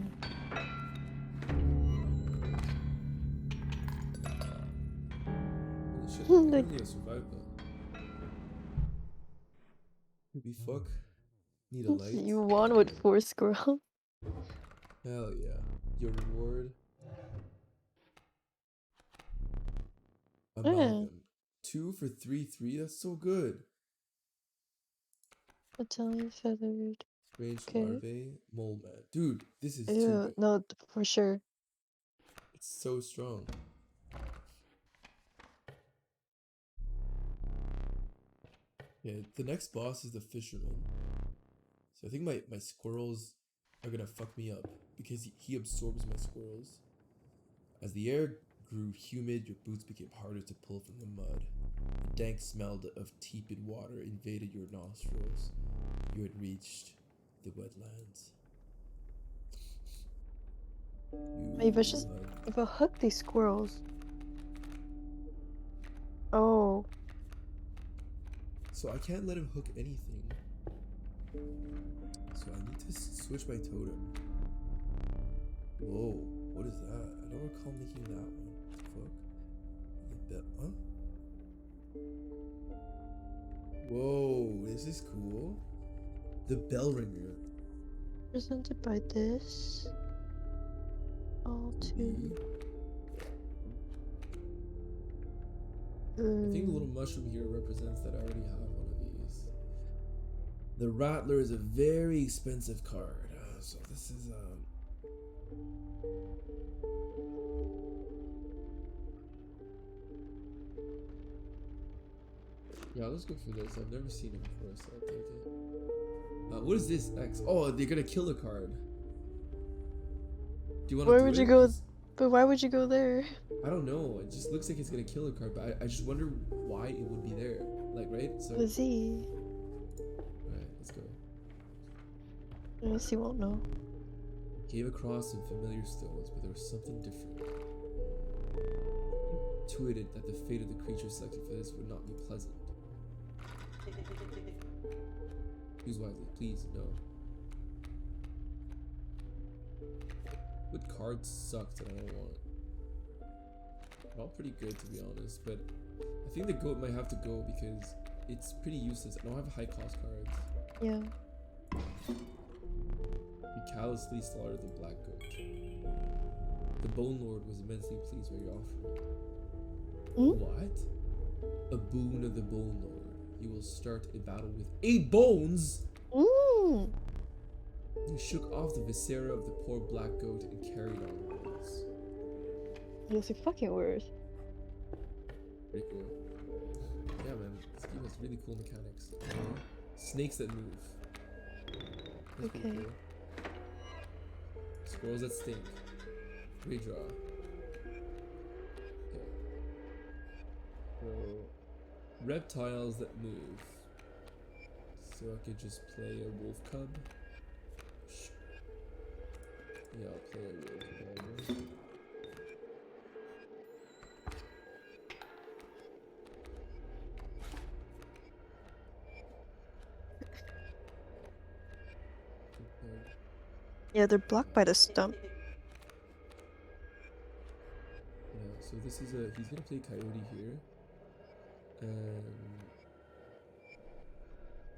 Speaker 1: holy shit, I
Speaker 2: Like-
Speaker 1: don't need to survive that. Maybe fuck. Need a light.
Speaker 2: You won with 4 squirrels.
Speaker 1: Hell yeah. Your reward. Amalgam. 2 for 3/3. That's so good.
Speaker 2: Italian feathered.
Speaker 1: Strange
Speaker 2: Okay.
Speaker 1: larvae. Mole man. Dude, this is too
Speaker 2: Ew,
Speaker 1: good.
Speaker 2: no, for sure.
Speaker 1: It's so strong. Yeah, the next boss is the fisherman. So I think my squirrels are gonna fuck me up because he absorbs my squirrels. As the air grew humid, your boots became harder to pull from the mud. The dank smell of tepid water invaded your nostrils. You had reached the wetlands.
Speaker 2: Maybe it's just- If I hook these squirrels. Oh,
Speaker 1: So I can't let him hook anything. So I need to switch my totem. Whoa, what is that? I don't recall making that one. Fuck. The bell, huh? Whoa, this is cool. The bell ringer.
Speaker 2: presented by this. All
Speaker 1: B.
Speaker 2: two.
Speaker 1: I think the little mushroom here represents that I already have one of these. The Rattler is a very expensive card. So this is yeah, let's go for this. I've never seen it before, so I'll take it. What is this X? Oh, they're gonna kill a card. Do you want to
Speaker 2: Where
Speaker 1: do
Speaker 2: would
Speaker 1: it?
Speaker 2: you go?
Speaker 1: 'Cause
Speaker 2: But why would you go there?
Speaker 1: I don't know. It just looks like it's gonna kill a card, but I just wonder why it would be there. Like, right? So,
Speaker 2: Was he?
Speaker 1: alright, let's go.
Speaker 2: I guess he won't know.
Speaker 1: Came across some familiar stones, but there was something different. Intuited that the fate of the creature selected for this would not be pleasant. Choose wisely, please, no. What cards sucked that I don't want? They're all pretty good, to be honest, but I think the goat might have to go because it's pretty useless. I don't have high cost cards.
Speaker 2: Yeah.
Speaker 1: He callously slaughtered the black goat. The Bone Lord was immensely pleased by your offering.
Speaker 2: Hmm?
Speaker 1: What? A boon of the Bone Lord. You will start a battle with 8 bones!
Speaker 2: Mmm.
Speaker 1: You shook off the viscera of the poor black goat and carried onwards.
Speaker 2: It's like fucking worse.
Speaker 1: Pretty cool. Yeah, man. This game has really cool mechanics. Snakes that move. That's pretty
Speaker 2: Okay.
Speaker 1: cool. Squirrels that stink. Redraw. Okay. So, reptiles that move. So I could just play a wolf cub. Yeah, I'll play a wolf cub.
Speaker 2: Yeah, they're blocked by the stump.
Speaker 1: Yeah, so this is a, he's gonna play coyote here. And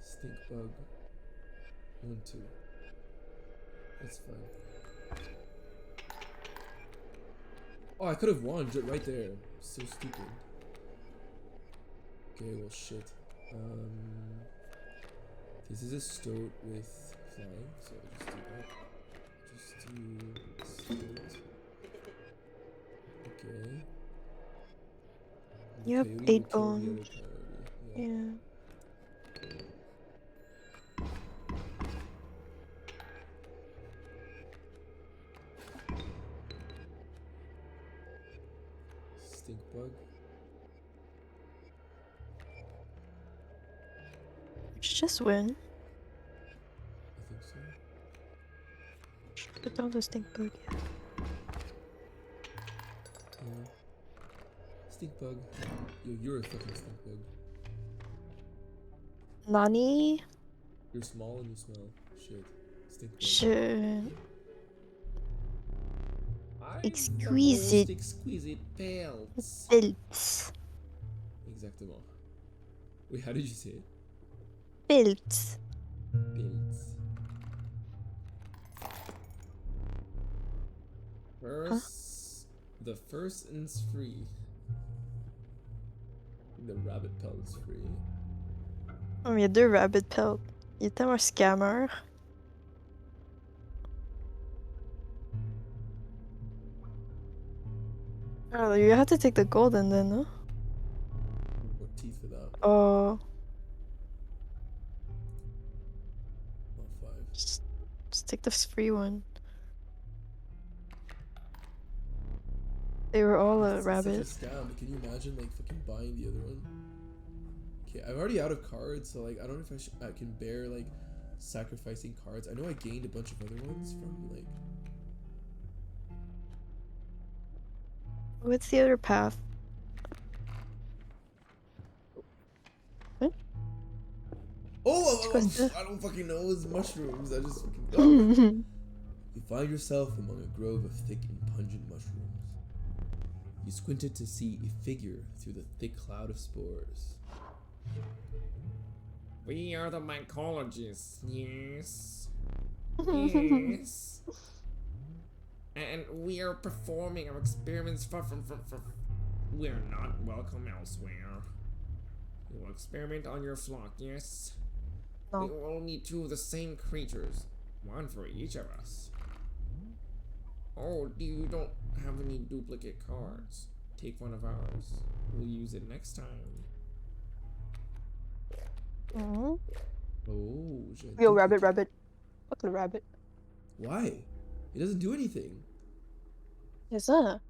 Speaker 1: stink bug 1, 2. That's fine. Oh, I could have won right there. So stupid. Okay, well shit. This is a stoat with flying, so I'll just do that. Just do stoat. Okay. The
Speaker 2: You have
Speaker 1: coyote
Speaker 2: 8
Speaker 1: will kill the other
Speaker 2: bones.
Speaker 1: coyote.
Speaker 2: Yeah.
Speaker 1: Stink bug.
Speaker 2: Just win.
Speaker 1: I think so.
Speaker 2: Put down the stink bug.
Speaker 1: Yeah. Stink bug. Yo, you're a fucking stink bug.
Speaker 2: Nani?
Speaker 1: You're small and you smell. Shit. Stink bug.
Speaker 2: Shit.
Speaker 1: I'm
Speaker 2: Exquisite.
Speaker 1: the most exquisite pelts.
Speaker 2: Pelts.
Speaker 1: Exactement. Wait, how did you say it?
Speaker 2: Pelts.
Speaker 1: Pelts. First, the first is free. The rabbit pelt is free.
Speaker 2: Oh, il y a 2 rabbit pelts. Il est tellement un scammer. Oh, you have to take the golden then, no?
Speaker 1: What teeth for that?
Speaker 2: Oh,
Speaker 1: Oh, 5.
Speaker 2: just take the free one. They were all a
Speaker 1: It's
Speaker 2: rabbit.
Speaker 1: such a scam. Can you imagine like fucking buying the other one? Okay, I'm already out of cards, so like I don't know if I can bear like sacrificing cards. I know I gained a bunch of other ones from like.
Speaker 2: What's the other path?
Speaker 1: Oh, I don't fucking know. It's mushrooms. I just fucking thought. You find yourself among a grove of thick and pungent mushrooms. You squinted to see a figure through the thick cloud of spores. We are the mycologists, yes. Yes. And we are performing our experiments from. We are not welcome elsewhere. We will experiment on your flock, yes?
Speaker 2: No.
Speaker 1: We will need 2 of the same creatures. 1 for each of us. Oh, you don't have any duplicate cards. Take 1 of ours. We'll use it next time. Oh,
Speaker 2: Yo, rabbit. Fuck the rabbit.
Speaker 1: Why? It doesn't do anything.
Speaker 2: Yes, sir.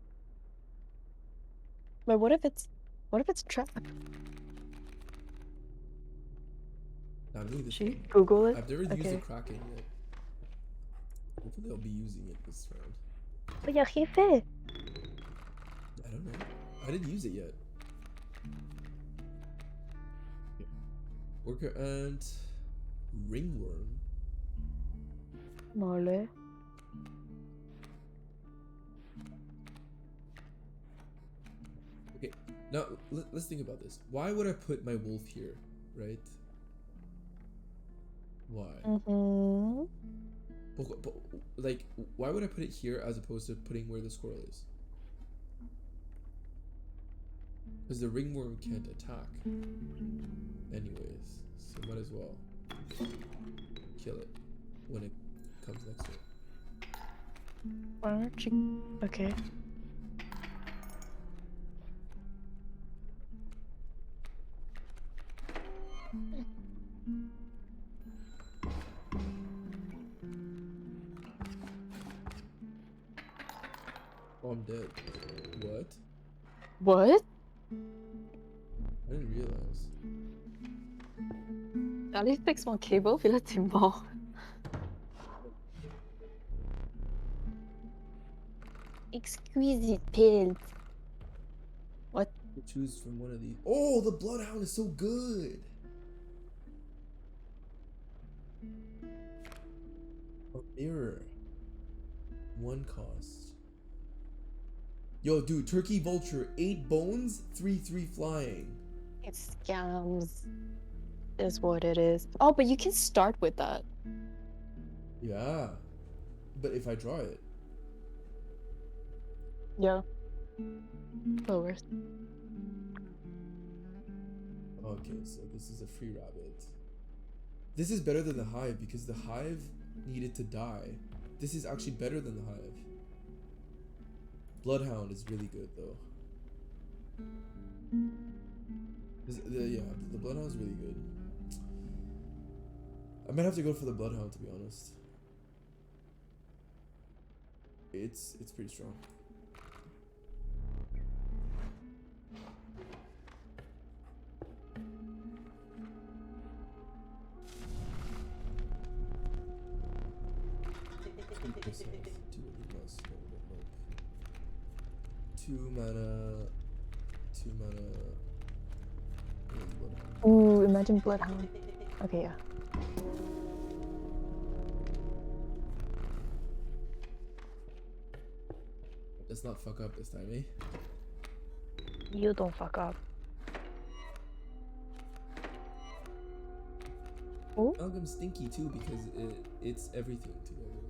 Speaker 2: But what if it's a trap?
Speaker 1: Not really this
Speaker 2: Should you
Speaker 1: one.
Speaker 2: Google it?
Speaker 1: I've never used the
Speaker 2: Okay.
Speaker 1: Kraken yet. Hopefully I'll be using it this round.
Speaker 2: Oh, yeah, jefe.
Speaker 1: I don't know. I didn't use it yet. Orca ant. Ringworm.
Speaker 2: Mole.
Speaker 1: Okay, now let's think about this. Why would I put my wolf here, right? Why? But, like, why would I put it here as opposed to putting where the squirrel is? Because the ringworm can't attack. Anyways, so might as well kill it when it comes next to it.
Speaker 2: Why aren't you? Okay.
Speaker 1: Oh, I'm dead. What?
Speaker 2: What?
Speaker 1: I didn't realize.
Speaker 2: Allez, fixe mon cable, puis là, t'es mort. Exquisite pills. What?
Speaker 1: Choose from one of these. Oh, the Bloodhound is so good. A mirror. One cost. Yo, dude, Turkey Vulture, 8 bones, 3/3 flying.
Speaker 2: It's scams. Is what it is. Oh, but you can start with that.
Speaker 1: Yeah. But if I draw it.
Speaker 2: Yeah. Lowers.
Speaker 1: Okay, so this is a free rabbit. This is better than the hive because the hive needed to die. This is actually better than the hive. Bloodhound is really good though. Yeah, the Bloodhound is really good. I might have to go for the Bloodhound to be honest. It's pretty strong. Two mana.
Speaker 2: Ooh, imagine Bloodhound. Okay, yeah.
Speaker 1: Let's not fuck up this time, eh?
Speaker 2: You don't fuck up. Oh?
Speaker 1: Amalgam's stinky too because it's everything together.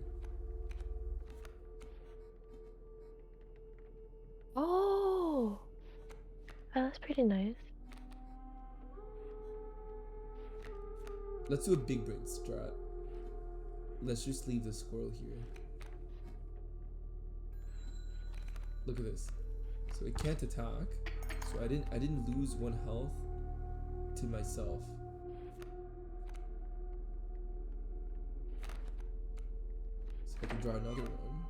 Speaker 2: Oh! That's pretty nice.
Speaker 1: Let's do a big brain strat. Let's just leave the squirrel here. Look at this. So it can't attack. So I didn't lose 1 health to myself. So I can draw another one.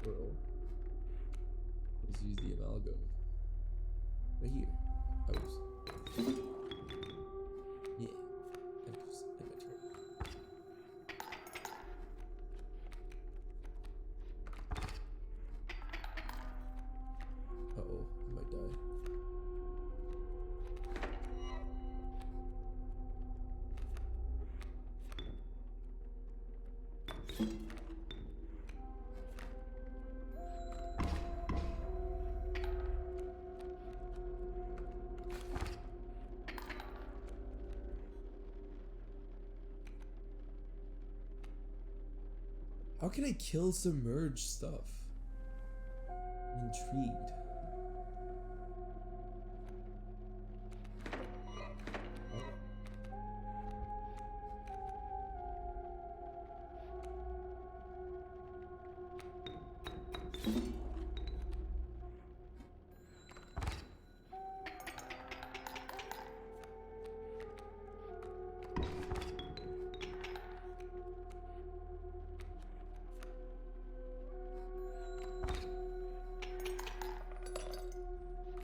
Speaker 1: Squirrel. Let's use the amalgam. Right here. Oops. Yeah. Oops. And my turn. Uh-oh. I might die. How can I kill submerged stuff? I'm intrigued.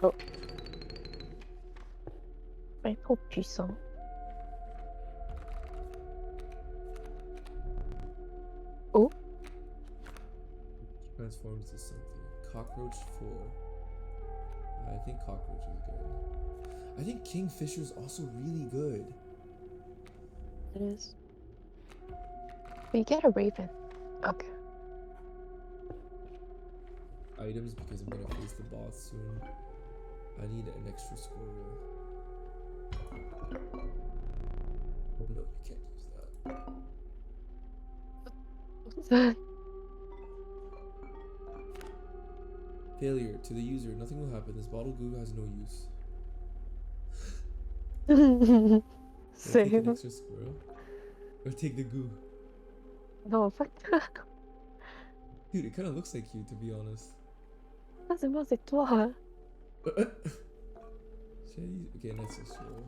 Speaker 2: Oh. Ouais, trop puissant. Oh.
Speaker 1: Transforms to something. Cockroach 4. I think cockroach is good. I think kingfisher is also really good.
Speaker 2: It is. But you get a raven. Okay.
Speaker 1: Items because I'm gonna face the boss soon. I need an extra squirrel. Oh no, you can't use that.
Speaker 2: What's that?
Speaker 1: Failure to the user. Nothing will happen. This bottle goo has no use. Can I take an
Speaker 2: Same.
Speaker 1: extra squirrel? Or take the goo?
Speaker 2: No, fuck that.
Speaker 1: Dude, it kind of looks like you, to be honest.
Speaker 2: Ça, c'est moi, c'est toi. Hein?
Speaker 1: Should I use... Okay, an extra squirrel.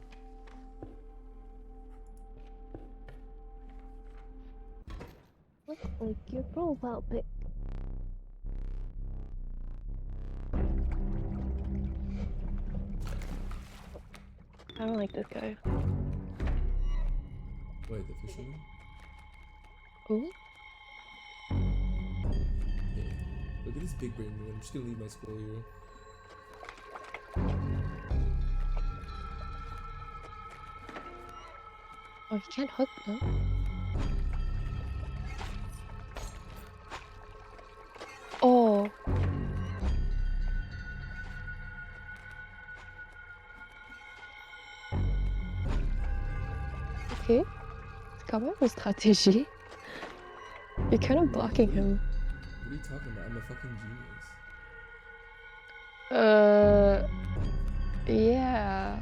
Speaker 2: Looks like your profile pic. I don't like this guy.
Speaker 1: Wait, the fisherman?
Speaker 2: Ooh.
Speaker 1: Yeah. Look at this big brain dude. I'm just gonna leave my scroll here.
Speaker 2: Oh, he can't hook though. Oh. Okay. C'est quand même une stratégie. You're kind of blocking him.
Speaker 1: What are you talking about? I'm a fucking genius.
Speaker 2: Yeah.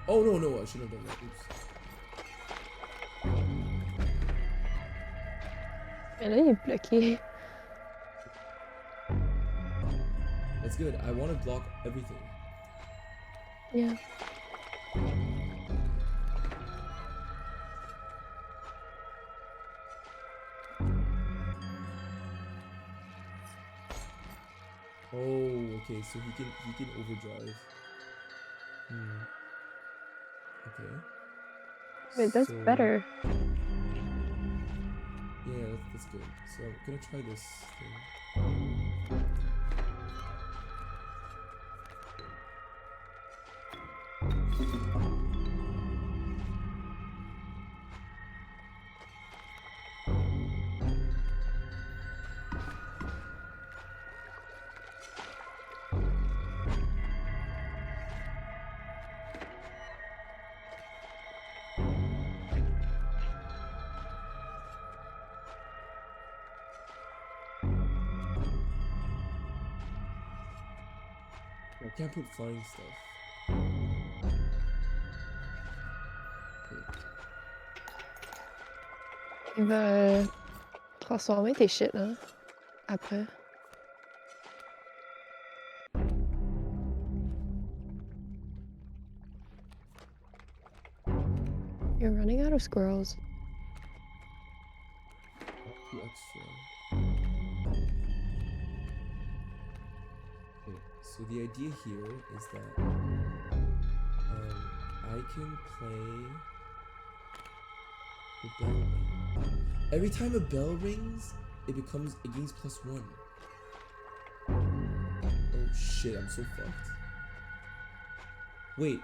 Speaker 1: Oh no, I shouldn't have done that. Oops.
Speaker 2: Mais là, il est bloqué.
Speaker 1: That's good. I want to block everything.
Speaker 2: Yeah.
Speaker 1: Oh, okay. So he can overdrive. Okay.
Speaker 2: Wait, that's better.
Speaker 1: Yeah, that's good. So I'm gonna try this thing. I can't put flying stuff.
Speaker 2: Il va transformer tes shit, là. Après. You're running out of squirrels.
Speaker 1: Two extra. Okay, so the idea here is that I can play the bell ring. Every time a bell rings, it gains +1. Oh shit, I'm so fucked. Wait.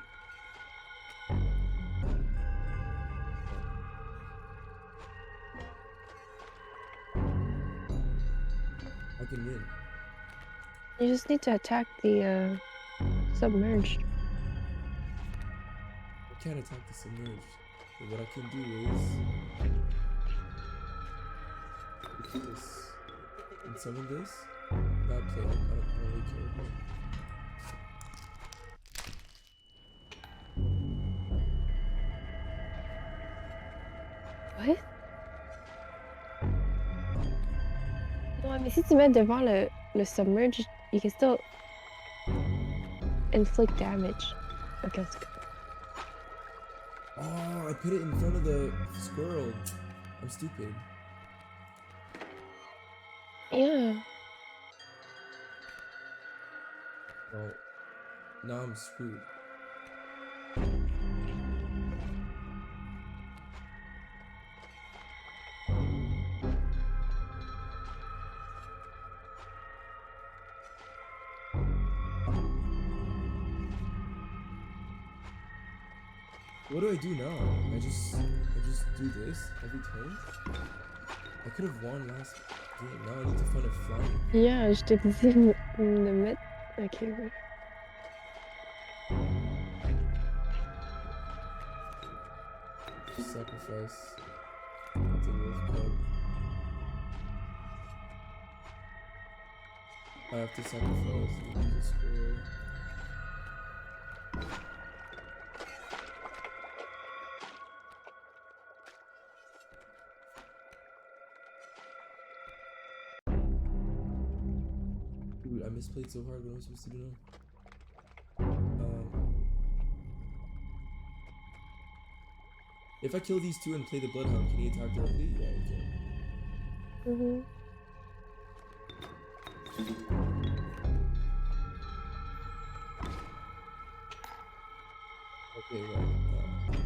Speaker 1: I can win.
Speaker 2: You just need to attack the submerged.
Speaker 1: I can't attack the submerged. But what I can do is this and summon this. Bad play. I don't really care.
Speaker 2: What? Ouais, mais si tu mets devant le submerged, you can still inflict damage. Okay, that's good.
Speaker 1: Oh, I put it in front of the squirrel. I'm stupid.
Speaker 2: Yeah.
Speaker 1: Well, now I'm screwed. What do I do now? I just do this every turn? I could have won last game. Now I need to find a flying.
Speaker 2: Yeah, je te dis de mettre... Ok, ouais.
Speaker 1: Sacrifice the wolf cub. I have to sacrifice the squirrel. Dude, I misplayed so hard. What am I supposed to do now? If I kill these two and play the Bloodhound, can he attack directly? Yeah, he can.
Speaker 2: Mm-hmm.
Speaker 1: Okay, right.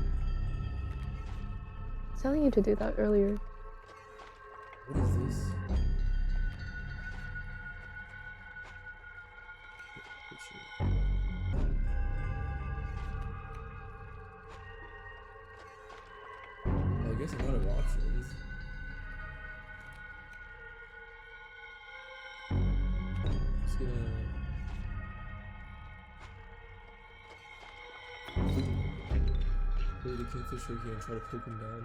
Speaker 2: Telling you to do that earlier.
Speaker 1: What is this? Picture. Well, I guess I'm out of options. Just gonna play the Kingfisher here and try to poke him down.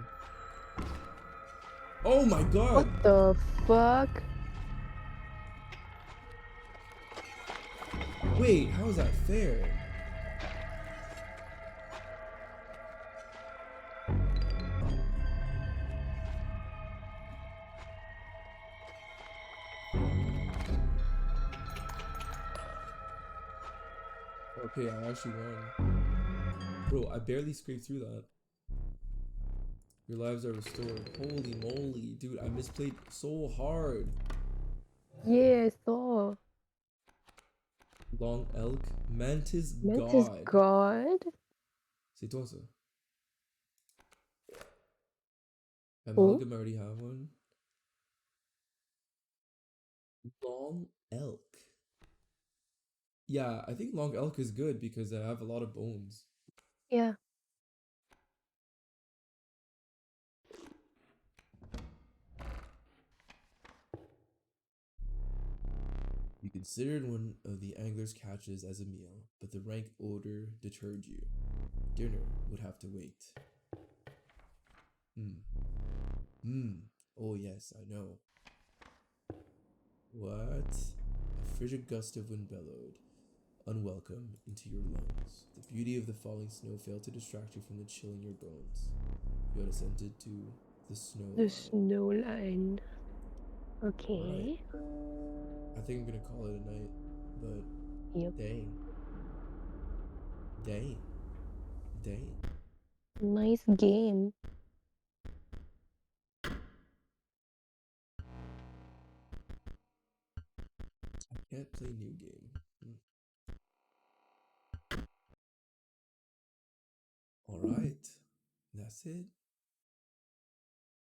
Speaker 1: Oh my god!
Speaker 2: What the fuck?
Speaker 1: Wait, how is that fair? Okay, I actually won. Bro, I barely scraped through that. Your lives are restored. Holy moly, dude, I misplayed so hard.
Speaker 2: Yeah, I saw.
Speaker 1: Long elk, mantis
Speaker 2: Mantis
Speaker 1: god.
Speaker 2: God?
Speaker 1: C'est toi ça.
Speaker 2: Who?
Speaker 1: Amalgam, I already have one. Long elk. Yeah, I think long elk is good because I have a lot of bones.
Speaker 2: Yeah.
Speaker 1: You considered one of the angler's catches as a meal, but the rank odor deterred you. Dinner would have to wait. Oh yes, I know. What? A frigid gust of wind bellowed, unwelcome, into your lungs. The beauty of the falling snow failed to distract you from the chill in your bones. You had ascended to the snow
Speaker 2: The
Speaker 1: line.
Speaker 2: snow line. Okay.
Speaker 1: Alright. I think I'm gonna call it a night, but
Speaker 2: Yep.
Speaker 1: dang. Dang. Dang.
Speaker 2: Nice game.
Speaker 1: I can't play new game. Alright. That's it.